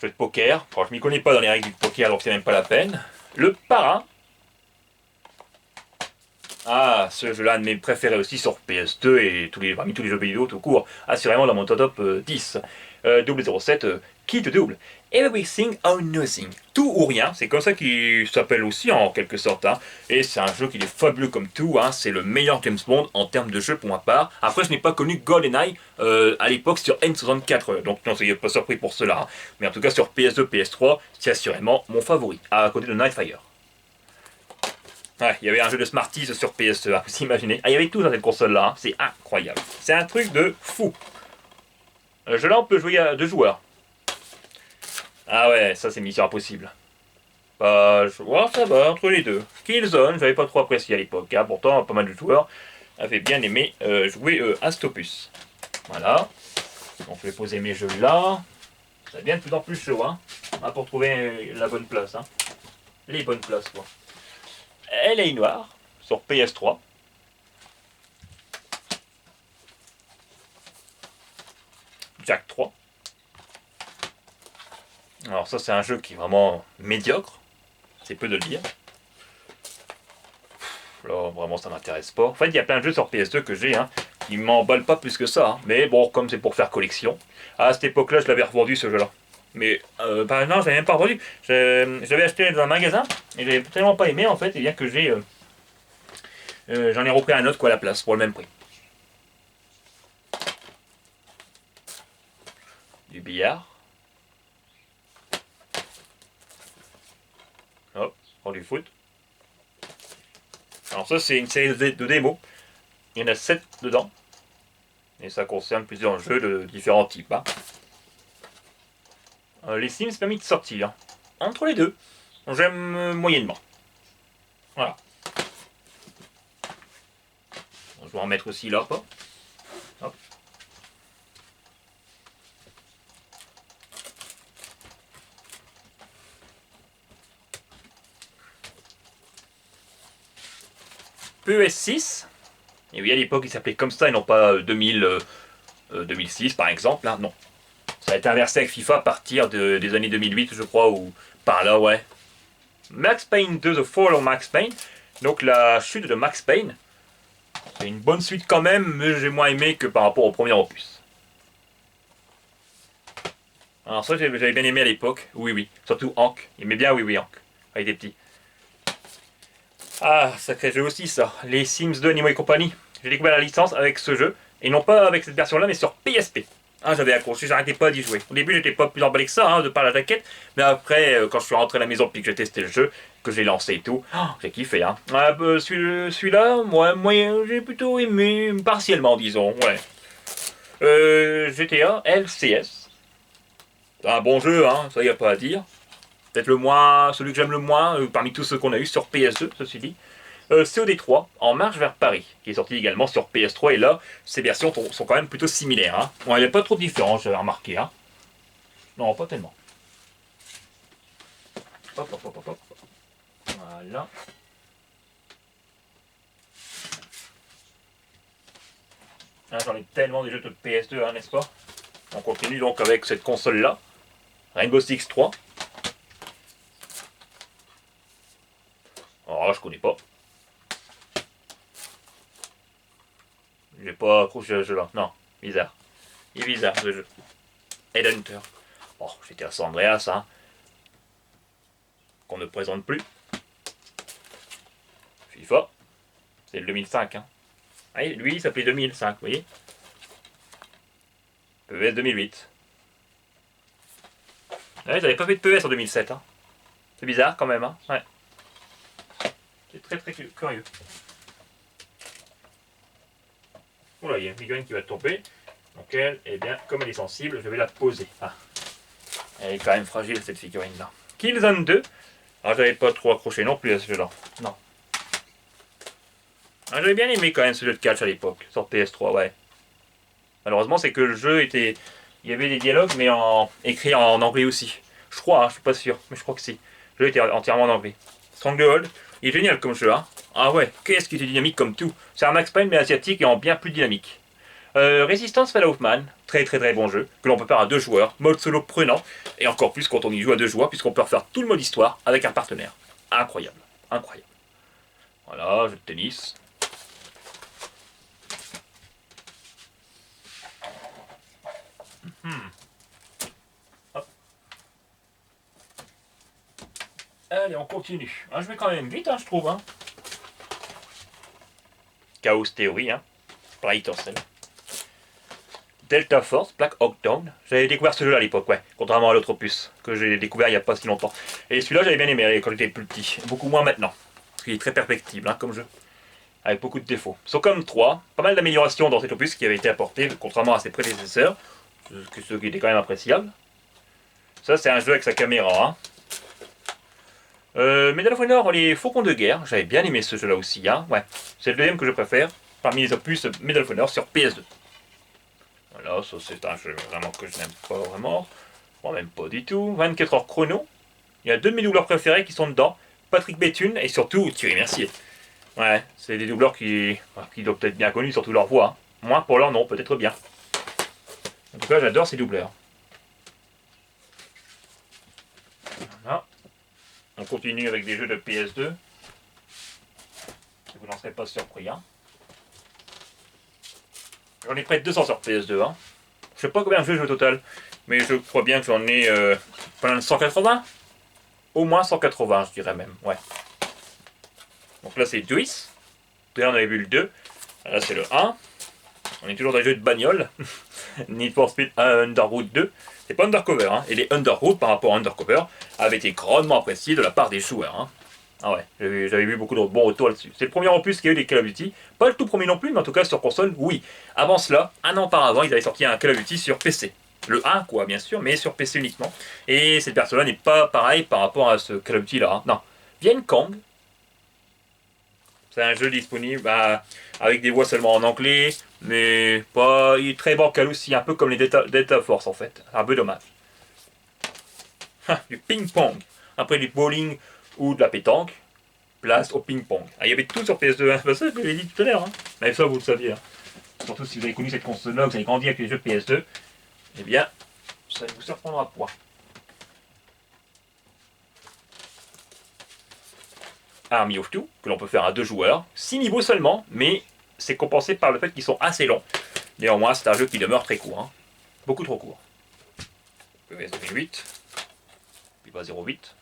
Jeu de poker. Bon, je m'y connais pas dans les règles du poker, donc c'est même pas la peine. Le parrain. Ah, ce jeu-là, un de mes préférés aussi sur PS2 et parmi tous les jeux vidéo tout court. Assurément dans mon top 10. 007, Kit Double. Everything or Nothing. Tout ou rien, c'est comme ça qu'il s'appelle aussi en quelque sorte. Hein. Et c'est un jeu qui est fabuleux comme tout. Hein. C'est le meilleur James Bond en termes de jeu pour ma part. Après, je n'ai pas connu GoldenEye à l'époque sur N64. Donc, non, soyez pas surpris pour cela. Hein. Mais en tout cas, sur PS2, PS3, c'est assurément mon favori. À côté de Nightfire. Ouais, il y avait un jeu de Smarties sur PS2, hein, vous imaginez. Ah, il y avait tout dans cette console-là, hein. C'est incroyable. C'est un truc de fou. Le jeu-là, on peut jouer à 2 joueurs. Ah ouais, ça c'est Mission Impossible. Bah, ça va, entre les deux. Killzone, j'avais pas trop apprécié à l'époque. Hein. Pourtant, pas mal de joueurs avaient bien aimé jouer à Stopus. Voilà. Donc je vais poser mes jeux là. Ça devient de plus en plus chaud, hein, pour trouver la bonne place. Hein. Les bonnes places, quoi. Elle est noire sur PS3. Jack 3. Alors ça c'est un jeu qui est vraiment médiocre. C'est peu de le dire. Là vraiment ça m'intéresse pas. En fait il y a plein de jeux sur PS2 que j'ai hein, qui m'emballent pas plus que ça. Hein. Mais bon comme c'est pour faire collection. À cette époque là je l'avais revendu ce jeu là. Mais bah non je l'avais même pas revendu. Je l'avais acheté dans un magasin et j'avais tellement pas aimé en fait. Et bien que j'en ai repris un autre quoi à la place pour le même prix. Du billard. Hop, pour du foot. Alors ça c'est une série de démos. Il y en a 7 dedans. Et ça concerne plusieurs jeux de différents types. Hein. Les Sims permis de sortir. Entre les deux. J'aime moyennement. Voilà. Je vais en mettre aussi là, pas. Hop. PES6. Et oui, à l'époque, il s'appelait comme ça et non pas 2006 par exemple. Hein. Non. Ça a été inversé avec FIFA à partir des années 2008, je crois, ou par là, ouais. Max Payne 2, The Fall of Max Payne. Donc la chute de Max Payne. C'est une bonne suite quand même, mais j'ai moins aimé que par rapport au premier opus. Alors ça, j'avais bien aimé à l'époque. Oui, oui. Surtout Hank. Il aimait bien Oui, oui, Hank. Quand il était petit. Ah, sacré jeu aussi ça. Les Sims 2 Animaux et compagnie. J'ai découvert la licence avec ce jeu. Et non pas avec cette version-là, mais sur PSP. Ah, j'avais accroché, j'arrêtais pas d'y jouer. Au début, j'étais pas plus emballé que ça, hein, de par la jaquette. Mais après, quand je suis rentré à la maison puis que j'ai testé le jeu, que j'ai lancé et tout, j'ai kiffé. Hein. Ah, celui-là, moi, j'ai plutôt aimé, partiellement, disons. Ouais. GTA LCS. C'est un bon jeu, hein, ça y a pas à dire. Peut-être celui que j'aime le moins, parmi tous ceux qu'on a eu sur PS2, ceci dit. COD3 en marche vers Paris, qui est sorti également sur PS3, et là, ces versions sont quand même plutôt similaires. Hein. Bon, il n'y a pas trop de différence, j'avais remarqué. Hein. Non, pas tellement. Hop, hop, hop, hop, hop. Voilà. Ah, j'en ai tellement des jeux de PS2, hein, n'est-ce pas? On continue donc avec cette console-là. Rainbow Six 3. Alors là, je connais pas. J'ai pas accroché à ce jeu-là. Non, bizarre. Il est bizarre ce jeu. Headhunter. Oh, j'étais à San Andreas, hein. Qu'on ne présente plus. FIFA. C'est le 2005, hein. Ah, lui, il s'appelait 2005, vous voyez. PES 2008. Ouais, ils n'avaient pas fait de PES en 2007, hein. C'est bizarre quand même, hein. Ouais. C'est très très curieux. Oula, il y a une figurine qui va tomber. Donc elle, eh bien, comme elle est sensible, je vais la poser. Ah. Elle est quand même fragile cette figurine là. Killzone 2. Ah, j'avais pas trop accroché non plus à ce jeu là. Non. Ah, j'avais bien aimé quand même ce jeu de catch à l'époque, sur PS3, ouais. Malheureusement, c'est que le jeu était. Il y avait des dialogues, mais écrits en anglais aussi. Je crois, hein, je suis pas sûr, mais je crois que si. Le jeu était entièrement en anglais. Stronghold, il est génial comme jeu, hein. Ah ouais, qu'est-ce qui était dynamique comme tout. C'est un Max Payne mais asiatique et en bien plus dynamique. Resistance Fall of Man, très très très bon jeu, que l'on peut faire à 2 joueurs, mode solo prenant, et encore plus quand on y joue à 2 joueurs, puisqu'on peut refaire tout le mode histoire avec un partenaire. Incroyable, incroyable. Voilà, jeu de tennis. Hop. Allez, on continue. Ah, je vais quand même vite, hein, je trouve. Hein. Chaos Theory, hein. Brighter Cell. Delta Force, Black Hawk Down. J'avais découvert ce jeu-là à l'époque, ouais. Contrairement à l'autre opus, que j'ai découvert il n'y a pas si longtemps. Et celui-là, j'avais bien aimé quand j'étais plus petit. Beaucoup moins maintenant. Parce qu'il est très perfectible, hein, comme jeu. Avec beaucoup de défauts. Socom 3, pas mal d'améliorations dans cet opus qui avait été apporté, contrairement à ses prédécesseurs. Ce qui était quand même appréciable. Ça, c'est un jeu avec sa caméra, hein. Medal of Honor, les Faucons de guerre, j'avais bien aimé ce jeu-là aussi, hein. Ouais, c'est le deuxième que je préfère parmi les opus Medal of Honor sur PS2. Voilà, ça c'est un jeu vraiment que je n'aime pas vraiment. Bon, même pas du tout. 24 heures chrono. Il y a 2 de mes doubleurs préférés qui sont dedans. Patrick Béthune et surtout Thierry Mercier. Ouais, c'est des doubleurs qui doivent peut-être bien connus, surtout leur voix. Hein. Moins pour leur nom, peut-être bien. En tout cas, j'adore ces doubleurs. Voilà. On continue avec des jeux de PS2. Vous n'en serez pas surpris. Hein. J'en ai près de 200 sur PS2. Hein. Je sais pas combien de jeux j'ai au total, mais je crois bien que j'en ai plein de 180. Au moins 180, je dirais même. Ouais. Donc là, c'est Duis. Là, on avait vu le 2. Là, c'est le 1. On est toujours dans les jeux de bagnole. Need for Speed Underwood 2. C'est pas Undercover. Hein. Et les Underwood, par rapport à Undercover, avaient été grandement appréciés de la part des joueurs. Hein. Ah ouais, j'avais vu beaucoup de bons retours là-dessus. C'est le premier opus qu'il y a eu des Call of Duty. Pas le tout premier non plus, mais en tout cas sur console, oui. Avant cela, un an auparavant, ils avaient sorti un Call of Duty sur PC. Le 1, quoi, bien sûr, mais sur PC uniquement. Et cette version-là n'est pas pareille par rapport à ce Call of Duty-là. Hein. Non. Vietcong. C'est un jeu disponible avec des voix seulement en anglais, mais pas, il est très bancal aussi, un peu comme les Delta Force en fait. Un peu dommage. Du ping-pong. Après du bowling ou de la pétanque, place au ping-pong. Ah, il y avait tout sur PS2, hein. C'est ça que je l'ai dit tout à l'heure. Hein. Mais ça, vous le saviez. Hein. Surtout si vous avez connu cette console-là, vous avez grandi avec les jeux PS2, eh bien, ça ne vous surprendra point. Army of Two, que l'on peut faire à 2 joueurs. 6 niveaux seulement, mais c'est compensé par le fait qu'ils sont assez longs. Néanmoins, c'est un jeu qui demeure très court. Hein. Beaucoup trop court. PES 2008. Pipa 08.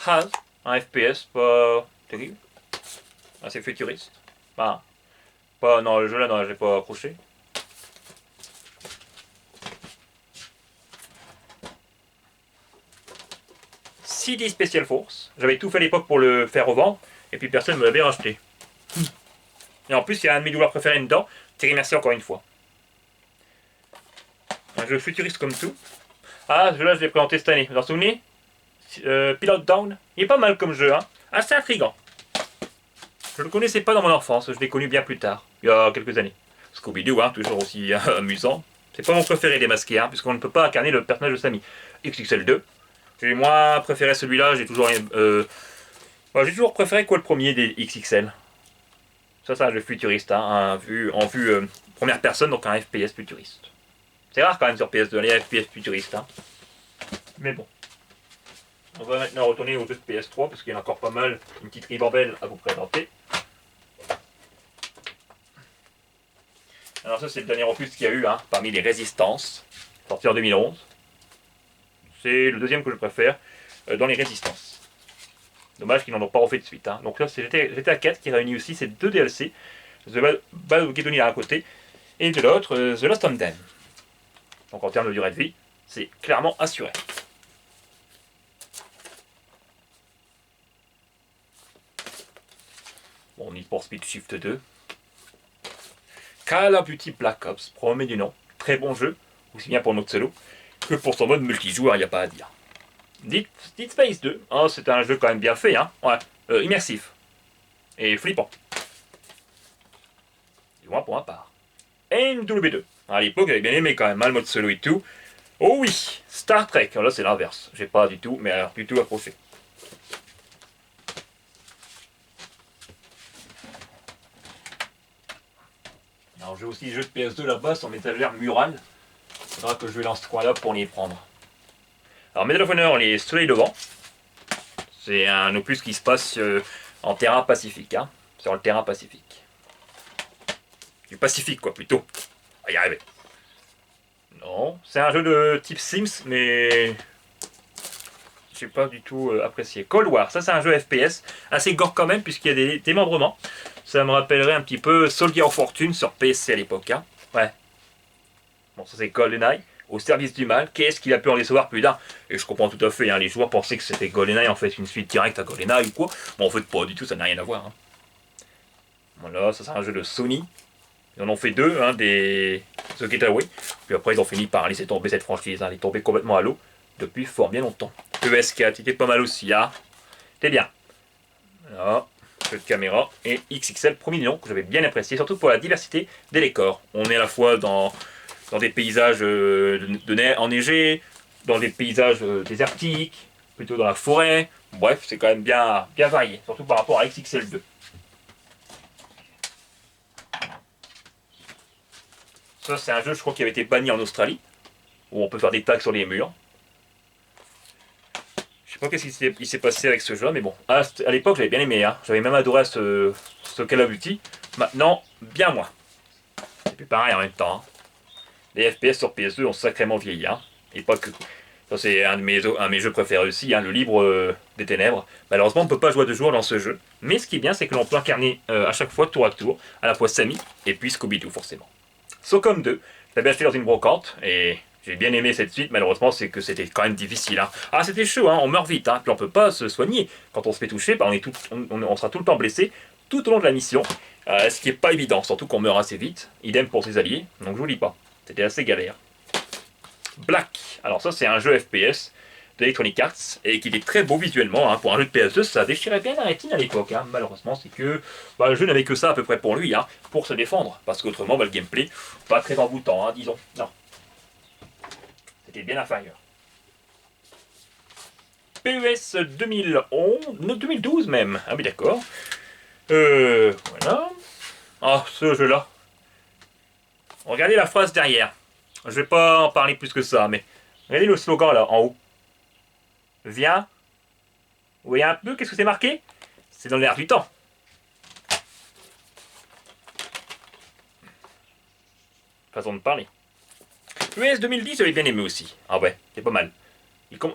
Haz, un FPS pas terrible. Assez futuriste. Enfin, pas, non, le jeu là, non, j'ai pas accroché. CD Special Force. J'avais tout fait à l'époque pour le faire revendre, et puis personne ne me l'avait racheté. Et en plus, il y a un de mes doubleurs préférés dedans. Thierry Mercier encore une fois. Un jeu futuriste comme tout. Ah, ce jeu-là, je l'ai présenté cette année. Vous vous en souvenez Pilot Down. Il est pas mal comme jeu, hein. Assez intriguant. Je le connaissais pas dans mon enfance, je l'ai connu bien plus tard, il y a quelques années. Scooby-Doo, hein, toujours aussi amusant. C'est pas mon préféré des masqués, hein, puisqu'on ne peut pas incarner le personnage de Sammy. XXL2. J'ai moins préféré celui-là, j'ai toujours préféré quoi le premier des XXL. Ça c'est un jeu futuriste, hein, en vue première personne, donc un FPS futuriste. C'est rare quand même sur PS2, les FPS futuristes. Hein. Mais bon. On va maintenant retourner aux jeux de PS3, parce qu'il y en a encore pas mal, une petite ribambelle à vous présenter. Alors ça c'est le dernier opus qu'il y a eu, hein, parmi les Résistances, sorti en 2011. C'est le deuxième que je préfère dans les Résistances. Dommage qu'ils n'en ont pas refait de suite. Hein. Donc là c'est GTA 4 qui réunit aussi ces deux DLC, The Battle of Guedonia d'un côté, et de l'autre The Lost Undead. Donc en termes de durée de vie, c'est clairement assuré. Bon, Need for Speed Shift 2. Call of Duty Black Ops, promet du nom. Très bon jeu, aussi bien pour le mode solo que pour son mode multijoueur, il n'y a pas à dire. Dead Space 2, oh, c'est un jeu quand même bien fait, hein. Ouais, immersif. Et flippant. Du moins pour ma part. MW2. À l'époque, j'avais bien aimé quand même, hein, le mode solo et tout. Oh oui, Star Trek, là c'est l'inverse. J'ai pas du tout, mais alors du tout accroché. Alors j'ai aussi des jeux de PS2 là-bas sur mes étagères murales. Il faudra que je lance ce coin-là pour les prendre. Alors Medal of Honor, les Soleils Levant. C'est un opus qui se passe en terrain pacifique, hein, sur le terrain pacifique. Du Pacifique quoi plutôt. On va y arriver. Non, c'est un jeu de type Sims, mais j'ai pas du tout apprécié. Cold War, ça c'est un jeu FPS, assez gore quand même, puisqu'il y a des démembrements. Ça me rappellerait un petit peu Soldier of Fortune sur PSC à l'époque. Hein. Ouais. Bon, ça c'est GoldenEye, au service du mal. Qu'est-ce qu'il a pu en décevoir plus d'un? Et je comprends tout à fait, hein, les joueurs pensaient que c'était GoldenEye, en fait, une suite directe à GoldenEye ou quoi. Bon, en fait, pas du tout, ça n'a rien à voir. Hein. Voilà, ça c'est un jeu de Sony. Ils en ont fait deux, hein, des The Getaway. Puis après, ils ont fini par laisser tomber cette franchise. Hein. Elle est tombée complètement à l'eau depuis fort bien longtemps. ES4, qui était pas mal aussi. Hein. C'était bien. Voilà. Jeu de caméra. Et XXL Pro-Million, que j'avais bien apprécié, surtout pour la diversité des décors. On est à la fois dans des paysages de neige enneigés, dans des paysages désertiques, plutôt dans la forêt. Bref, c'est quand même bien varié, surtout par rapport à XXL2. Ça, c'est un jeu, je crois, qui avait été banni en Australie, où on peut faire des tags sur les murs. Je sais pas qu'est-ce qui s'est passé avec ce jeu, mais bon. À l'époque, j'avais bien aimé, hein. J'avais même adoré ce Call of Duty. Maintenant, bien moins. C'est plus pareil en même temps. Hein. Les FPS sur PS2 ont sacrément vieilli, hein. Et pas que. Ça, c'est un de mes jeux préférés aussi, hein, le Livre des Ténèbres. Malheureusement, on ne peut pas jouer à deux joueurs dans ce jeu. Mais ce qui est bien, c'est que l'on peut incarner à chaque fois, tour à tour, à la fois Sammy et puis Scooby-Doo, forcément. SOCOM 2, je l'avais acheté dans une brocante et j'ai bien aimé cette suite. Malheureusement, c'est que c'était quand même difficile. Hein. Ah, c'était chaud, hein, on meurt vite, hein, puis on peut pas se soigner. Quand on se fait toucher, bah, on sera tout le temps blessé tout au long de la mission, ce qui est pas évident, surtout qu'on meurt assez vite. Idem pour ses alliés, donc je vous dis pas, c'était assez galère. Black, alors ça c'est un jeu FPS d'Electronic Arts et qui était très beau visuellement. Hein. Pour un jeu de PS2, ça déchirait bien la rétine à l'époque. Hein. Malheureusement, c'est que le jeu n'avait que ça à peu près pour lui, hein, pour se défendre. Parce qu'autrement, le gameplay, pas très envoûtant, hein, disons. Non. C'était bien inférieur. PES 2011, non, 2012 même. Ah oui, d'accord. Voilà. Ah, ce jeu-là. Regardez la phrase derrière. Je vais pas en parler plus que ça, mais regardez le slogan là, en haut. Viens. Vous voyez un peu, qu'est-ce que c'est marqué? C'est dans l'air du temps. Façon de parler. US 2010, j'avais bien aimé aussi. Ah ouais, c'est pas mal.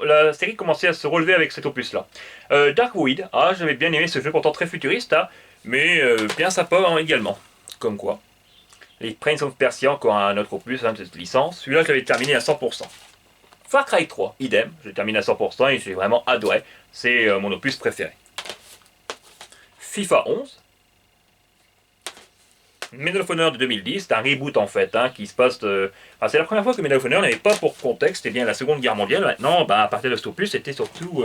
La série commençait à se relever avec cet opus-là. Dark Void, ah j'avais bien aimé ce jeu, pourtant très futuriste, hein, mais bien sympa hein, également. Comme quoi. Les Prince of Persia, encore un autre opus hein, de cette licence. Celui-là, je l'avais terminé à 100%. Far Cry 3, idem, je l'ai terminé à 100% et j'ai vraiment adoré. C'est mon opus préféré. FIFA 11. Medal of Honor de 2010, c'est un reboot en fait, hein, qui se passe de... Enfin, c'est la première fois que Medal of Honor n'avait pas pour contexte la Seconde Guerre mondiale. Maintenant, à partir de cet opus, c'était surtout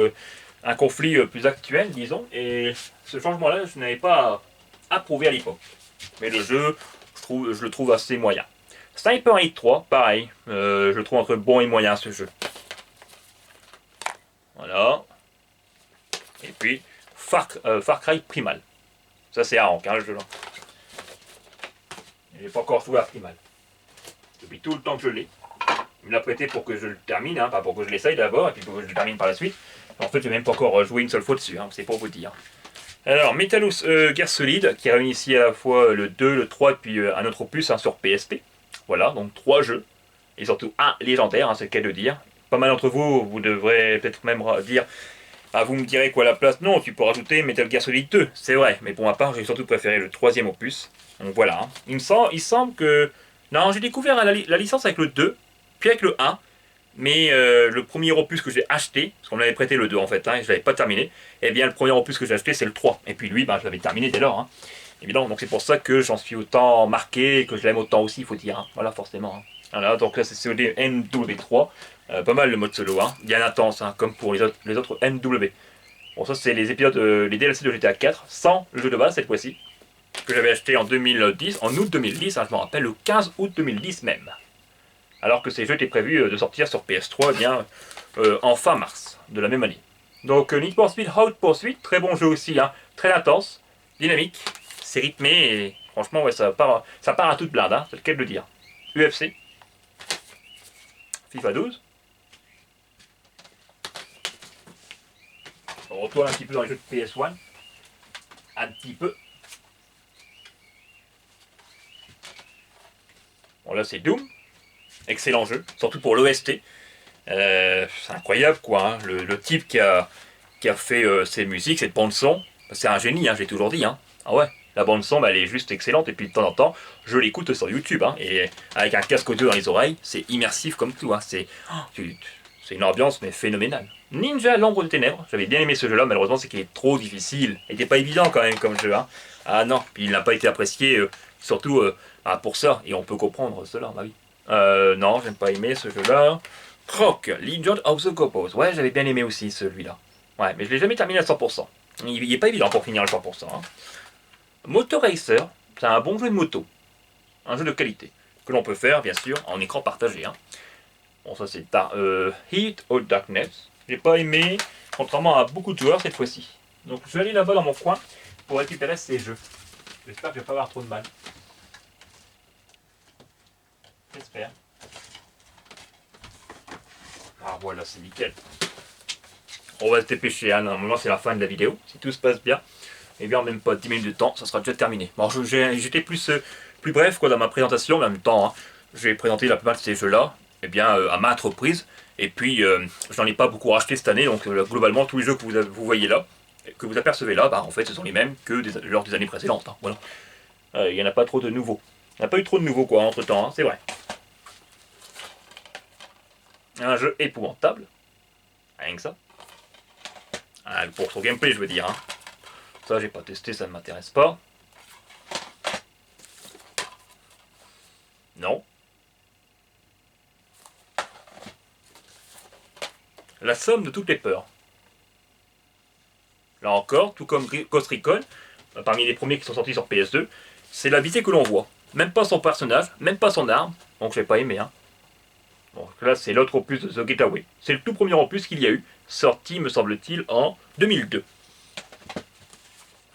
un conflit plus actuel, disons. Et ce changement-là, je n'avais pas approuvé à l'époque. Mais le jeu, je le trouve assez moyen. Sniper Elite 3, pareil, je le trouve entre bon et moyen ce jeu. Voilà. Et puis, Far Cry Primal. Ça c'est à rank, hein, le jeu là. J'ai pas encore joué à Primal. Depuis tout le temps que je l'ai. Il me l'a prêté pour que je le termine, hein, pas pour que je l'essaye d'abord, et puis pour que je le termine par la suite. En fait, j'ai même pas encore joué une seule fois dessus, hein, c'est pour vous dire. Alors, Metalus Gear Solid, qui réunit ici à la fois le 2, le 3 et puis un autre opus hein, sur PSP. Voilà, donc 3 jeux. Et surtout un légendaire, hein, c'est le cas de dire. Pas mal d'entre vous, vous devrez peut-être même dire... Ah, vous me direz quoi à la place? Non, tu peux rajouter Metal Gear Solid 2, c'est vrai. Mais pour ma part, j'ai surtout préféré le 3e opus. Donc voilà. Hein. Il semble que... Non, j'ai découvert la licence avec le 2, puis avec le 1. Mais le premier opus que j'ai acheté, parce qu'on m'avait prêté le 2 en fait, hein, et je ne l'avais pas terminé, et bien le premier opus que j'ai acheté c'est le 3. Et puis lui, bah, je l'avais terminé dès lors. Hein. Évidemment, donc c'est pour ça que j'en suis autant marqué, et que je l'aime autant aussi, il faut dire. Hein. Voilà, forcément. Hein. Voilà, donc là c'est COD MW3. Pas mal le mode solo, hein. Bien intense, hein, comme pour les autres MW. Bon, ça c'est les épisodes, les DLC de GTA 4, sans le jeu de base cette fois-ci, que j'avais acheté en 2010, en août 2010, hein, je me rappelle, le 15 août 2010 même. Alors que ces jeux étaient prévus de sortir sur PS3 eh bien, en fin mars de la même année. Donc Need for Speed Hot Pursuit, très bon jeu aussi, hein, très intense, dynamique, c'est rythmé et franchement ouais, ça part à toute blinde, hein, c'est le cas de le dire. UFC, FIFA 12. On retourne un petit peu dans les jeux de PS1, un petit peu. Bon là c'est Doom. Excellent jeu, surtout pour l'OST. C'est incroyable quoi, hein. Le type qui a fait ces musiques, cette bande son, c'est un génie, hein, j'ai toujours dit. Hein. Ah ouais, la bande son bah, elle est juste excellente et puis de temps en temps, je l'écoute sur YouTube. Hein, et avec un casque audio dans les oreilles, c'est immersif comme tout. Hein, c'est une ambiance mais phénoménale. Ninja l'ombre des ténèbres, j'avais bien aimé ce jeu là, malheureusement c'est qu'il est trop difficile. Il n'était pas évident quand même comme jeu. Hein. Ah non, puis il n'a pas été apprécié, surtout pour ça, et on peut comprendre cela, bah oui. Non, j'aime pas aimer ce jeu-là. Croc, Legend of the Gobbos. Ouais, j'avais bien aimé aussi celui-là. Ouais, mais je l'ai jamais terminé à 100%. Il est pas évident pour finir à 100%. Hein. Motor Racer, c'est un bon jeu de moto. Un jeu de qualité. Que l'on peut faire, bien sûr, en écran partagé. Hein. Bon, ça c'est Heat of Darkness. J'ai pas aimé, contrairement à beaucoup de joueurs cette fois-ci. Donc je vais aller là-bas dans mon coin pour récupérer ces jeux. J'espère que je vais pas avoir trop de mal. J'espère. Ah voilà, c'est nickel. On va se dépêcher, hein. Normalement c'est la fin de la vidéo. Si tout se passe bien, et bien même pas 10 minutes de temps, ça sera déjà terminé. Bon, j'étais plus bref quoi, dans ma présentation, mais en même temps, hein, j'ai présenté la plupart de ces jeux-là eh bien, à maintes reprises. Et puis, je n'en ai pas beaucoup racheté cette année, donc globalement, tous les jeux que vous voyez là, que vous apercevez là, bah, en fait, ce sont les mêmes que lors des années précédentes. Hein, voilà. Il n'y en a pas trop de nouveaux. Il n'y a pas eu trop de nouveaux quoi entre temps, hein, c'est vrai. Un jeu épouvantable. Rien que ça. Ah, pour son gameplay, je veux dire. Hein. Ça, j'ai pas testé, ça ne m'intéresse pas. Non. La somme de toutes les peurs. Là encore, tout comme Ghost Recon, parmi les premiers qui sont sortis sur PS2, c'est la visée que l'on voit. Même pas son personnage, même pas son arme. Donc j'ai pas aimé. Hein. Bon, là, c'est l'autre opus de The Getaway. C'est le tout premier opus qu'il y a eu, sorti, me semble-t-il, en 2002.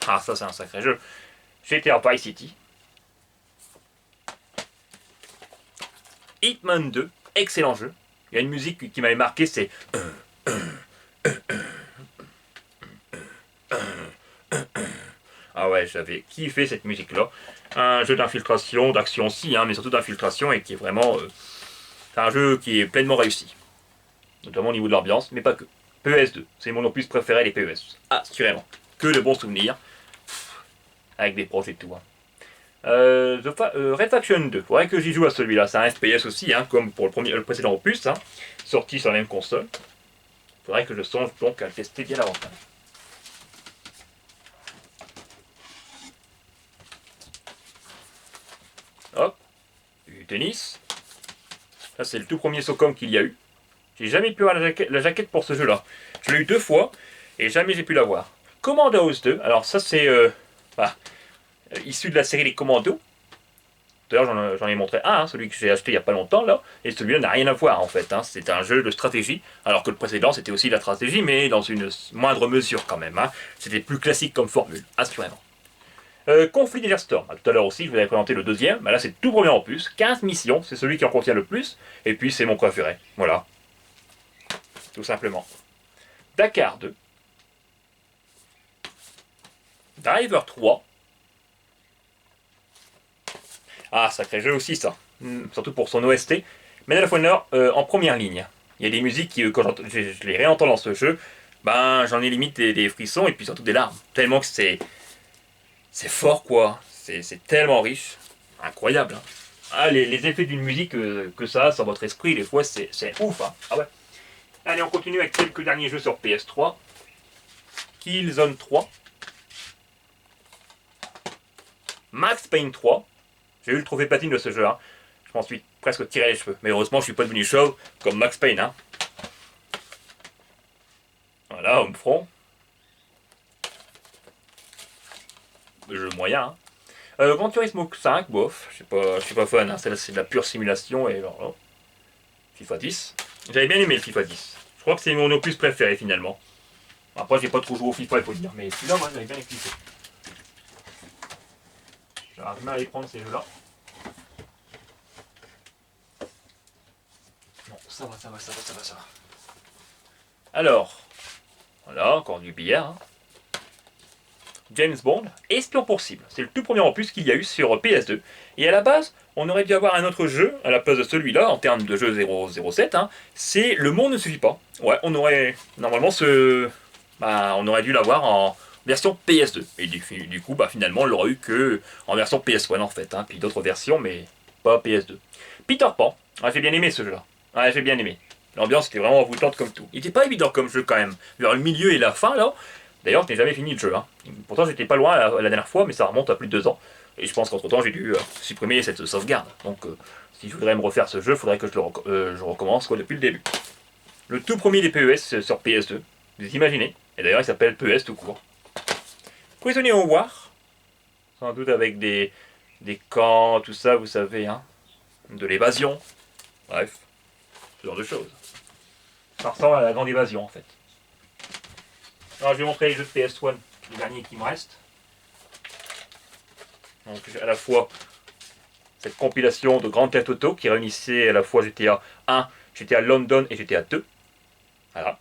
Ah, ça, c'est un sacré jeu. GTA Vice City. Hitman 2, excellent jeu. Il y a une musique qui m'avait marqué, c'est... Ah ouais, j'avais kiffé cette musique-là. Un jeu d'infiltration, d'action aussi, hein, mais surtout d'infiltration, et qui est vraiment... c'est un jeu qui est pleinement réussi. Notamment au niveau de l'ambiance, mais pas que. PES 2, c'est mon opus préféré, les PES. Assurément. Que de bons souvenirs. Avec des projets et tout. Hein. Red Faction 2, faudrait que j'y joue à celui-là. C'est un FPS aussi, hein, comme pour le précédent opus, hein, sorti sur la même console. Faudrait que je songe donc à le tester bien davantage. Hop, du tennis. Ça c'est le tout premier SOCOM qu'il y a eu. J'ai jamais pu avoir la jaquette pour ce jeu-là. Je l'ai eu 2 fois et jamais j'ai pu l'avoir. Commandos 2, alors ça c'est... issu de la série Les Commandos. D'ailleurs, j'en ai montré un, celui que j'ai acheté il n'y a pas longtemps, là, et celui-là n'a rien à voir, en fait. C'est un jeu de stratégie, alors que le précédent, c'était aussi de la stratégie, mais dans une moindre mesure, quand même. C'était plus classique comme formule, assurément. Conflit Desert Storm. Tout à l'heure aussi, je vous avais présenté le deuxième, mais là, c'est tout premier opus, 15 missions, c'est celui qui en contient le plus, et puis c'est mon préféré. Voilà. Tout simplement. Dakar 2. Driver 3. Ah, sacré jeu aussi, ça. Surtout pour son OST. Medal of Honor en première ligne. Il y a des musiques qui, quand je les réentends dans ce jeu, ben j'en ai limite des frissons et puis surtout des larmes. Tellement que c'est fort, quoi. C'est tellement riche. Incroyable. Ah, les effets d'une musique que ça a sur votre esprit, des fois, c'est ouf. Ah ouais. Allez, on continue avec quelques derniers jeux sur PS3. Killzone 3. Max Payne 3. J'ai eu le trophée platine de ce jeu, Je m'en suis presque tiré les cheveux. Mais heureusement, je suis pas devenu chauve comme Max Payne, Voilà, homme front. Jeu moyen, Gran Turismo 5, bof. Je suis pas fan, C'est de la pure simulation et alors là. FIFA 10. J'avais bien aimé le FIFA 10. Je crois que c'est mon opus préféré finalement. Après, j'ai pas trop joué au FIFA, il faut dire. Mais celui-là, moi, j'avais bien écouté. J'arrive mal à les prendre ces jeux-là. Bon, ça va. Alors, voilà, encore du billard. James Bond, Espion pour cible. C'est le tout premier opus qu'il y a eu sur PS2. Et à la base, on aurait dû avoir un autre jeu à la place de celui-là, en termes de jeu 007. C'est Le Monde ne suffit pas. Ouais, on aurait normalement on aurait dû l'avoir en version PS2. Et du coup, finalement, on l'aurait eu que en version PS1 en fait. Puis d'autres versions, mais pas PS2. Peter Pan. J'ai bien aimé ce jeu-là. J'ai bien aimé. L'ambiance était vraiment envoûtante comme tout. Il était pas évident comme jeu quand même. Vers le milieu et la fin là. D'ailleurs, je n'ai jamais fini le jeu. Pourtant, j'étais pas loin la dernière fois, mais ça remonte à plus de 2 ans. Et je pense qu'entre temps, j'ai dû supprimer cette sauvegarde. Donc, si je voudrais me refaire ce jeu, il faudrait que je recommence depuis le début. Le tout premier des PES sur PS2. Vous imaginez? Et d'ailleurs, il s'appelle PES tout court. Prisonnier au War. Sans doute avec des camps, tout ça, vous savez. De l'évasion. Bref, ce genre de choses. Ça ressemble à la grande évasion, en fait. Alors, je vais montrer les jeux de PS1, les derniers qui me restent. Donc, à la fois cette compilation de Grand Theft Auto qui réunissait à la fois GTA 1, GTA London et GTA 2. Voilà.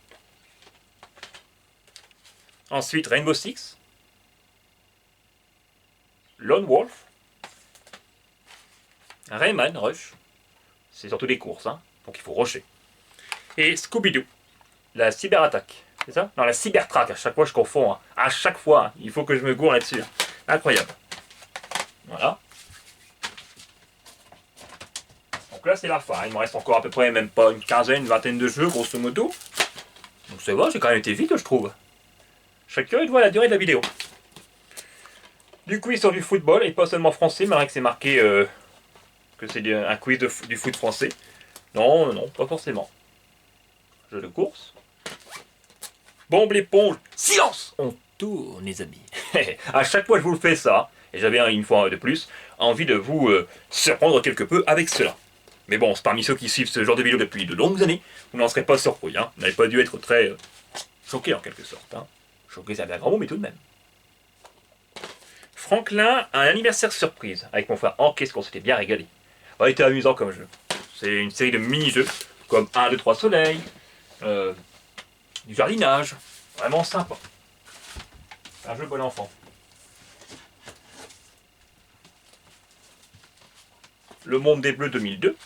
Ensuite, Rainbow Six. Lone Wolf. Rayman Rush. C'est surtout des courses, donc il faut rusher. Et Scooby-Doo. La cyberattaque. C'est ça? Non, la cybertrack, à chaque fois je confonds. À chaque fois, il faut que je me gourre là-dessus. Incroyable. Voilà. Donc là, c'est la fin. Il me reste encore à peu près, même pas une quinzaine, une vingtaine de jeux, grosso modo. Donc c'est vrai, j'ai quand même été vite, je trouve. Chacun, il voit la durée de la vidéo. Du quiz sur du football, et pas seulement français, malgré que c'est marqué que c'est un quiz du foot français. Non, pas forcément. Jeu de course. Bombe l'éponge. Silence! On tourne, les amis. À chaque fois, je vous le fais ça. Et j'avais une fois de plus envie de vous surprendre quelque peu avec cela. Mais bon, parmi ceux qui suivent ce genre de vidéo depuis de longues années, vous n'en serez pas surpris. Vous n'avez pas dû être très choqué en quelque sorte. Choqué, c'est un grand mot, mais tout de même. Franklin a un anniversaire surprise avec mon frère. Oh, qu'est-ce qu'on s'était bien régalé. Ça a été amusant comme jeu. C'est une série de mini-jeux comme 1, 2, 3 soleil, du jardinage. Vraiment sympa. Un jeu bon enfant. Le Monde des Bleus 2002.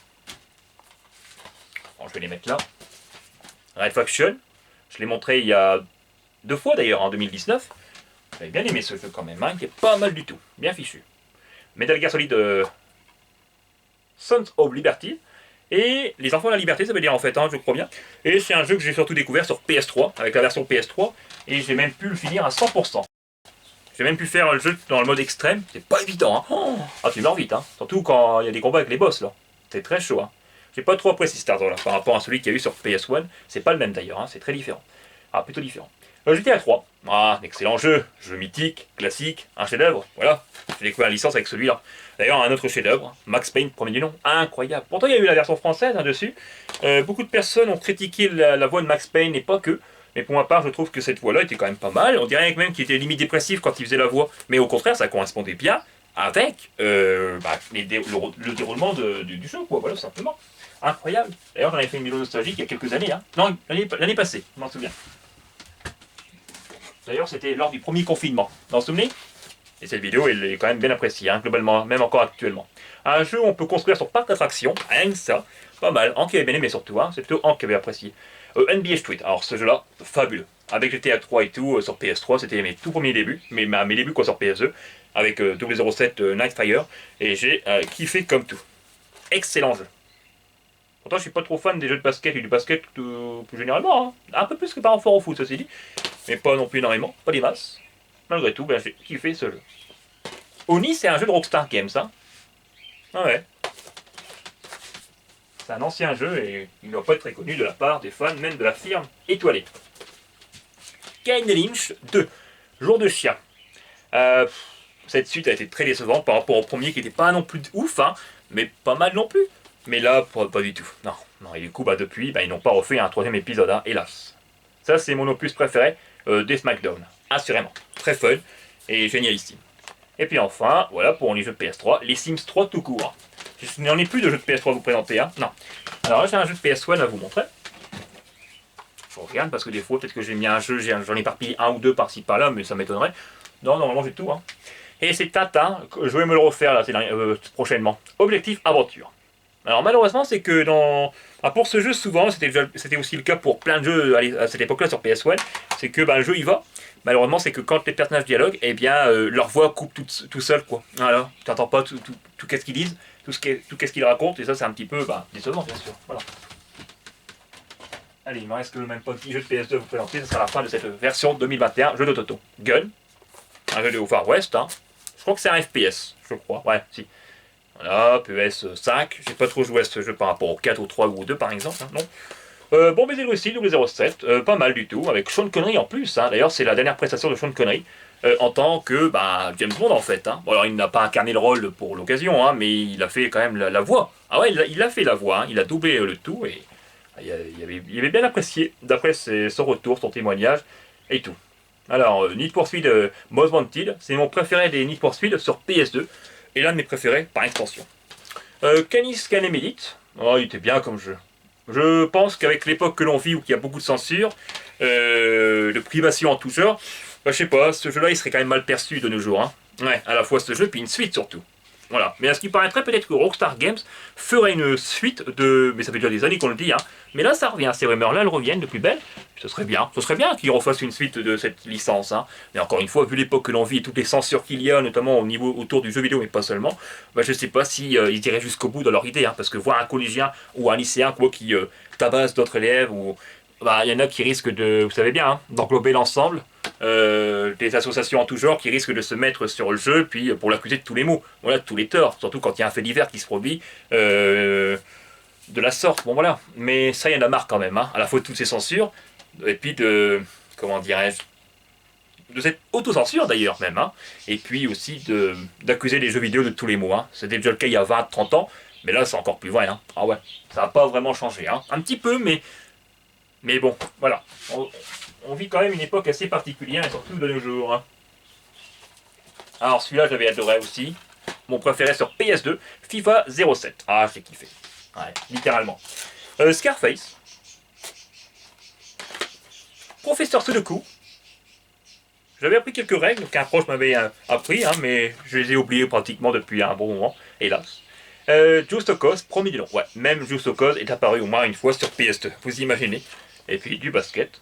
Bon, je vais les mettre là. Red Faction. Je l'ai montré il y a 2 fois d'ailleurs, en 2019. J'avais bien aimé ce jeu quand même, qui est pas mal du tout. Bien fichu. Metal Gear Solid Sons of Liberty. Et Les Enfants de la Liberté, ça veut dire en fait, je crois bien. Et c'est un jeu que j'ai surtout découvert sur PS3, avec la version PS3. Et j'ai même pu le finir à 100%. J'ai même pu faire le jeu dans le mode extrême. C'est pas évident, tu meurs vite, Surtout quand il y a des combats avec les boss, là. C'est très chaud, J'ai pas trop apprécié cet ordre là par rapport à celui qu'il y a eu sur PS1. C'est pas le même d'ailleurs, c'est très différent. Plutôt différent. GTA 3. Ah, un excellent jeu mythique, classique, un chef-d'œuvre, voilà. J'ai découvert la licence avec celui-là. D'ailleurs, un autre chef-d'œuvre, Max Payne, premier du nom, incroyable. Pourtant, il y a eu la version française dessus. Beaucoup de personnes ont critiqué la voix de Max Payne et pas que. Mais pour ma part, je trouve que cette voix-là était quand même pas mal. On dirait même qu'il était limite dépressif quand il faisait la voix. Mais au contraire, ça correspondait bien avec le déroulement du jeu, quoi, voilà, tout simplement. Incroyable. D'ailleurs, j'en avais fait une vidéo nostalgique il y a quelques années. Hein. Non, l'année passée, je m'en souviens. D'ailleurs, c'était lors du premier confinement. Vous vous souvenez? Et cette vidéo, elle est quand même bien appréciée, hein, globalement, même encore actuellement. Un jeu où on peut construire son parc d'attractions, rien que ça, pas mal. Hank qui avait bien aimé surtout, hein, c'est plutôt Hank qui avait apprécié. NBA Street, alors ce jeu-là, fabuleux. Avec GTA 3 et tout, sur PS3, c'était mes tout premiers débuts, mes débuts quoi sur PS2, avec 007 Nightfire, et j'ai kiffé comme tout. Excellent jeu. Pourtant, je suis pas trop fan des jeux de basket et du basket plus généralement, hein. Un peu plus que par rapport au foot, ceci dit, mais pas non plus énormément, pas des masses. Malgré tout, ben, j'ai kiffé ce jeu. Oni, c'est un jeu de Rockstar Games, hein. Ah ouais. C'est un ancien jeu et il ne doit pas être très connu de la part des fans, même de la firme étoilée. Kane Lynch 2, Jour de chien. Cette suite a été très décevante par rapport au premier qui n'était pas non plus ouf, hein, mais pas mal non plus. Mais là, pas du tout. Non, non. Et du coup, depuis, ils n'ont pas refait un troisième épisode, hein, hélas. Ça, c'est mon opus préféré des SmackDown. Assurément. Très fun et génialissime. Et puis enfin, voilà pour les jeux de PS3, les Sims 3 tout court. Je n'en ai plus de jeux de PS3 à vous présenter, hein. Non. Alors là, j'ai un jeu de PS1 à vous montrer. Je regarde parce que des fois, peut-être que j'ai mis un jeu, j'en ai éparpillé un ou deux par-ci par-là, mais ça m'étonnerait. Non, normalement, j'ai tout, hein. Et c'est Tintin, je vais me le refaire là, prochainement. Objectif Aventure. Alors malheureusement, c'est que pour ce jeu, souvent, c'était aussi le cas pour plein de jeux à cette époque-là sur PS1, c'est que le jeu il va. Malheureusement, c'est que quand les personnages dialoguent, eh bien, leur voix coupe tout seul, quoi. Voilà, tu n'entends pas tout qu'est-ce qu'ils disent, tout qu'est-ce qu'ils racontent, et ça, c'est un petit peu décevant, bien sûr. Voilà. Allez, il me reste que le même petit jeu de PS2 à vous présenter, ce sera la fin de cette version 2021, jeu de Toto. Gun, un jeu de Far West, hein. Je crois que c'est un FPS, je crois, ouais, si. Voilà, PS 5, j'ai pas trop joué à ce jeu par rapport au 4, au 3 ou au 2 par exemple, hein, non. Bon baiser Lucie, 007, pas mal du tout, avec Sean Connery en plus, hein. D'ailleurs c'est la dernière prestation de Sean Connery, en tant que James Bond en fait, hein. Bon alors il n'a pas incarné le rôle pour l'occasion, hein, mais il a fait quand même la voix. Ah ouais, il a fait la voix, hein. Il a doublé le tout, et il avait bien apprécié, d'après son retour, son témoignage, et tout. Alors, Need for Speed Most Wanted, c'est mon préféré des Need for Speed sur PS2, et l'un de mes préférés par extension. Canis Canemedit, oh, il était bien comme jeu. Je pense qu'avec l'époque que l'on vit où il y a beaucoup de censure, de privation en tout genre, je sais pas, ce jeu-là il serait quand même mal perçu de nos jours, hein. Ouais, à la fois ce jeu puis une suite surtout. Voilà, mais à ce qui paraîtrait peut-être que Rockstar Games ferait une suite de... Mais ça fait déjà des années qu'on le dit, hein. Mais là ça revient, ces rumeurs-là elles reviennent de plus belle. Ce serait bien qu'ils refassent une suite de cette licence, hein. Mais encore une fois, vu l'époque que l'on vit et toutes les censures qu'il y a, notamment au niveau autour du jeu vidéo, mais pas seulement, je sais pas si ils iraient jusqu'au bout de leur idée, hein, parce que voir un collégien ou un lycéen quoi, qui tabasse d'autres élèves, ou il y en a qui risquent de, vous savez bien, hein, d'englober l'ensemble. Des associations en tout genre qui risquent de se mettre sur le jeu puis pour l'accuser de tous les maux, voilà, de tous les torts, surtout quand il y a un fait divers qui se produit de la sorte, bon voilà, mais ça il y en a marre quand même, hein, à la fois de toutes ces censures et puis de, comment dirais-je, de cette autocensure d'ailleurs même, hein, et puis aussi d'accuser les jeux vidéo de tous les maux, hein. C'était déjà le cas il y a 20-30 ans, mais là c'est encore plus vrai, hein. Ah ouais, ça n'a pas vraiment changé, hein. Un petit peu, mais bon, voilà. On vit quand même une époque assez particulière, et surtout de nos jours, hein. Alors celui-là, j'avais adoré aussi. Mon préféré sur PS2, FIFA 07. Ah, j'ai kiffé. Ouais, littéralement. Scarface. Professeur Sudoku. J'avais appris quelques règles qu'un proche m'avait appris, hein, mais je les ai oubliées pratiquement depuis un bon moment, hélas. Just Cause, premier du nom. Ouais, même Just Cause est apparu au moins une fois sur PS2, vous imaginez. Et puis du basket.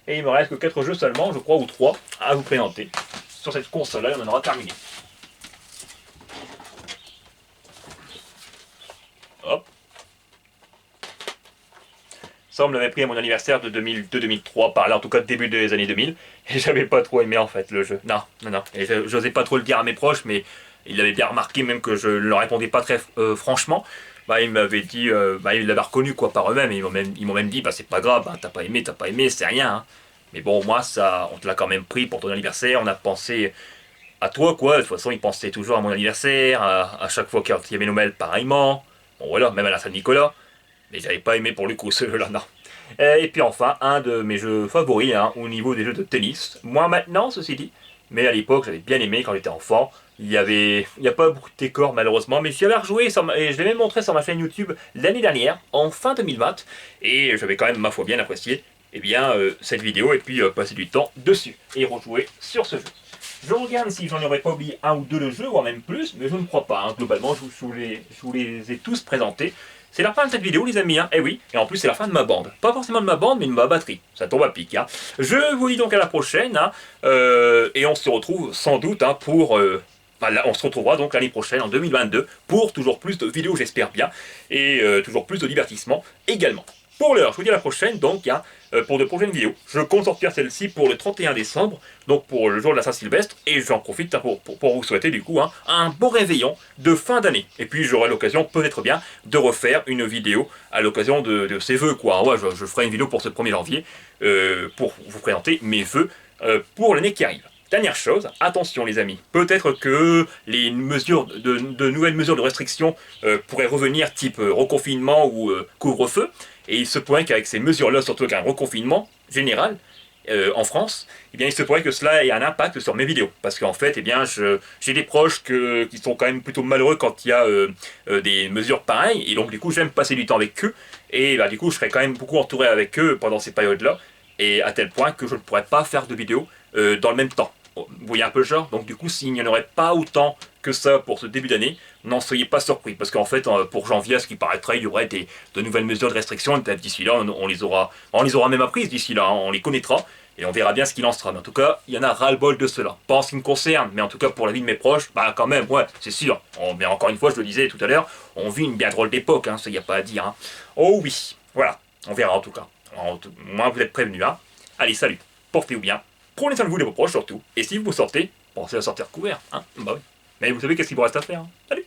Et il me reste que 4 jeux seulement, je crois, ou 3 à vous présenter. Sur cette console-là, on en aura terminé. Hop. Ça, on me l'avait pris à mon anniversaire de 2002-2003, par là, en tout cas début des années 2000. Et j'avais pas trop aimé en fait le jeu. Non. Et j'osais pas trop le dire à mes proches, mais il avait bien remarqué, même que je ne leur répondais pas très franchement. Il m'avait dit, il l'avait reconnu quoi par eux-mêmes. Ils m'ont même dit, c'est pas grave, t'as pas aimé, c'est rien, hein. Mais bon, moi, ça, on te l'a quand même pris pour ton anniversaire, on a pensé à toi, quoi. De toute façon, ils pensaient toujours à mon anniversaire, à chaque fois qu'il y avait Noël, pareillement. Bon, voilà, même à la Saint-Nicolas. Mais j'avais pas aimé pour le coup, ce jeu-là, non. Et puis enfin, un de mes jeux favoris, hein, au niveau des jeux de tennis. Moi maintenant, ceci dit. Mais à l'époque, j'avais bien aimé quand j'étais enfant. Il y a pas beaucoup de décors malheureusement, mais j'y avais rejoué et je l'ai même montré sur ma chaîne YouTube l'année dernière, en fin 2020, et j'avais quand même ma foi bien apprécié cette vidéo et puis passer du temps dessus et rejouer sur ce jeu. Je regarde si j'en aurais pas oublié un ou deux de jeux, voire même plus, mais je ne crois pas. Hein. Globalement, je vous les ai tous présentés. C'est la fin de cette vidéo, les amis. Hein. Eh oui, et en plus, c'est la fin de ma bande. Pas forcément de ma bande, mais de ma batterie. Ça tombe à pic. Hein. Je vous dis donc à la prochaine. Hein. Et on se retrouve sans doute hein, on se retrouvera donc l'année prochaine, en 2022, pour toujours plus de vidéos, j'espère bien, et toujours plus de divertissement également. Pour l'heure, je vous dis à la prochaine, donc, hein, pour de prochaines vidéos. Je compte sortir celle-ci pour le 31 décembre, donc pour le jour de la Saint-Sylvestre, et j'en profite hein, pour vous souhaiter du coup hein, un beau réveillon de fin d'année. Et puis j'aurai l'occasion, peut-être bien, de refaire une vidéo à l'occasion de ces vœux, quoi. Ouais, je ferai une vidéo pour ce 1er janvier, pour vous présenter mes vœux pour l'année qui arrive. Dernière chose, attention les amis, peut-être que les mesures de nouvelles mesures de restriction pourraient revenir type reconfinement ou couvre-feu, et il se pourrait qu'avec ces mesures-là, surtout avec un reconfinement général en France, eh bien il se pourrait que cela ait un impact sur mes vidéos, parce qu'en fait, eh bien j'ai des proches qui sont quand même plutôt malheureux quand il y a des mesures pareilles, et donc du coup j'aime passer du temps avec eux, et bah, du coup je serai quand même beaucoup entouré avec eux pendant ces périodes-là, et à tel point que je ne pourrais pas faire de vidéos dans le même temps. Vous voyez un peu le genre. Donc du coup, s'il n'y en aurait pas autant que ça pour ce début d'année, n'en soyez pas surpris. Parce qu'en fait, pour janvier, à ce qui paraîtrait, il y aurait de nouvelles mesures de restriction. Et d'ici là, on les aura même apprises d'ici là. Hein, on les connaîtra. Et on verra bien ce qu'il en sera. Mais en tout cas, il y en a ras-le-bol de cela. Pas en ce qui me concerne, mais en tout cas pour la vie de mes proches, bah quand même, ouais, c'est sûr. Mais encore une fois, je le disais tout à l'heure, on vit une bien drôle d'époque, hein, ça y a pas à dire. Hein. Oh oui, voilà, on verra en tout cas. Moi, vous êtes prévenus. Hein. Allez, salut, portez-vous bien. Prenez soin de vous et de vos proches surtout. Et si vous sortez, pensez à sortir couvert. Hein bah oui. Mais vous savez qu'est-ce qu'il vous reste à faire. Hein. Salut.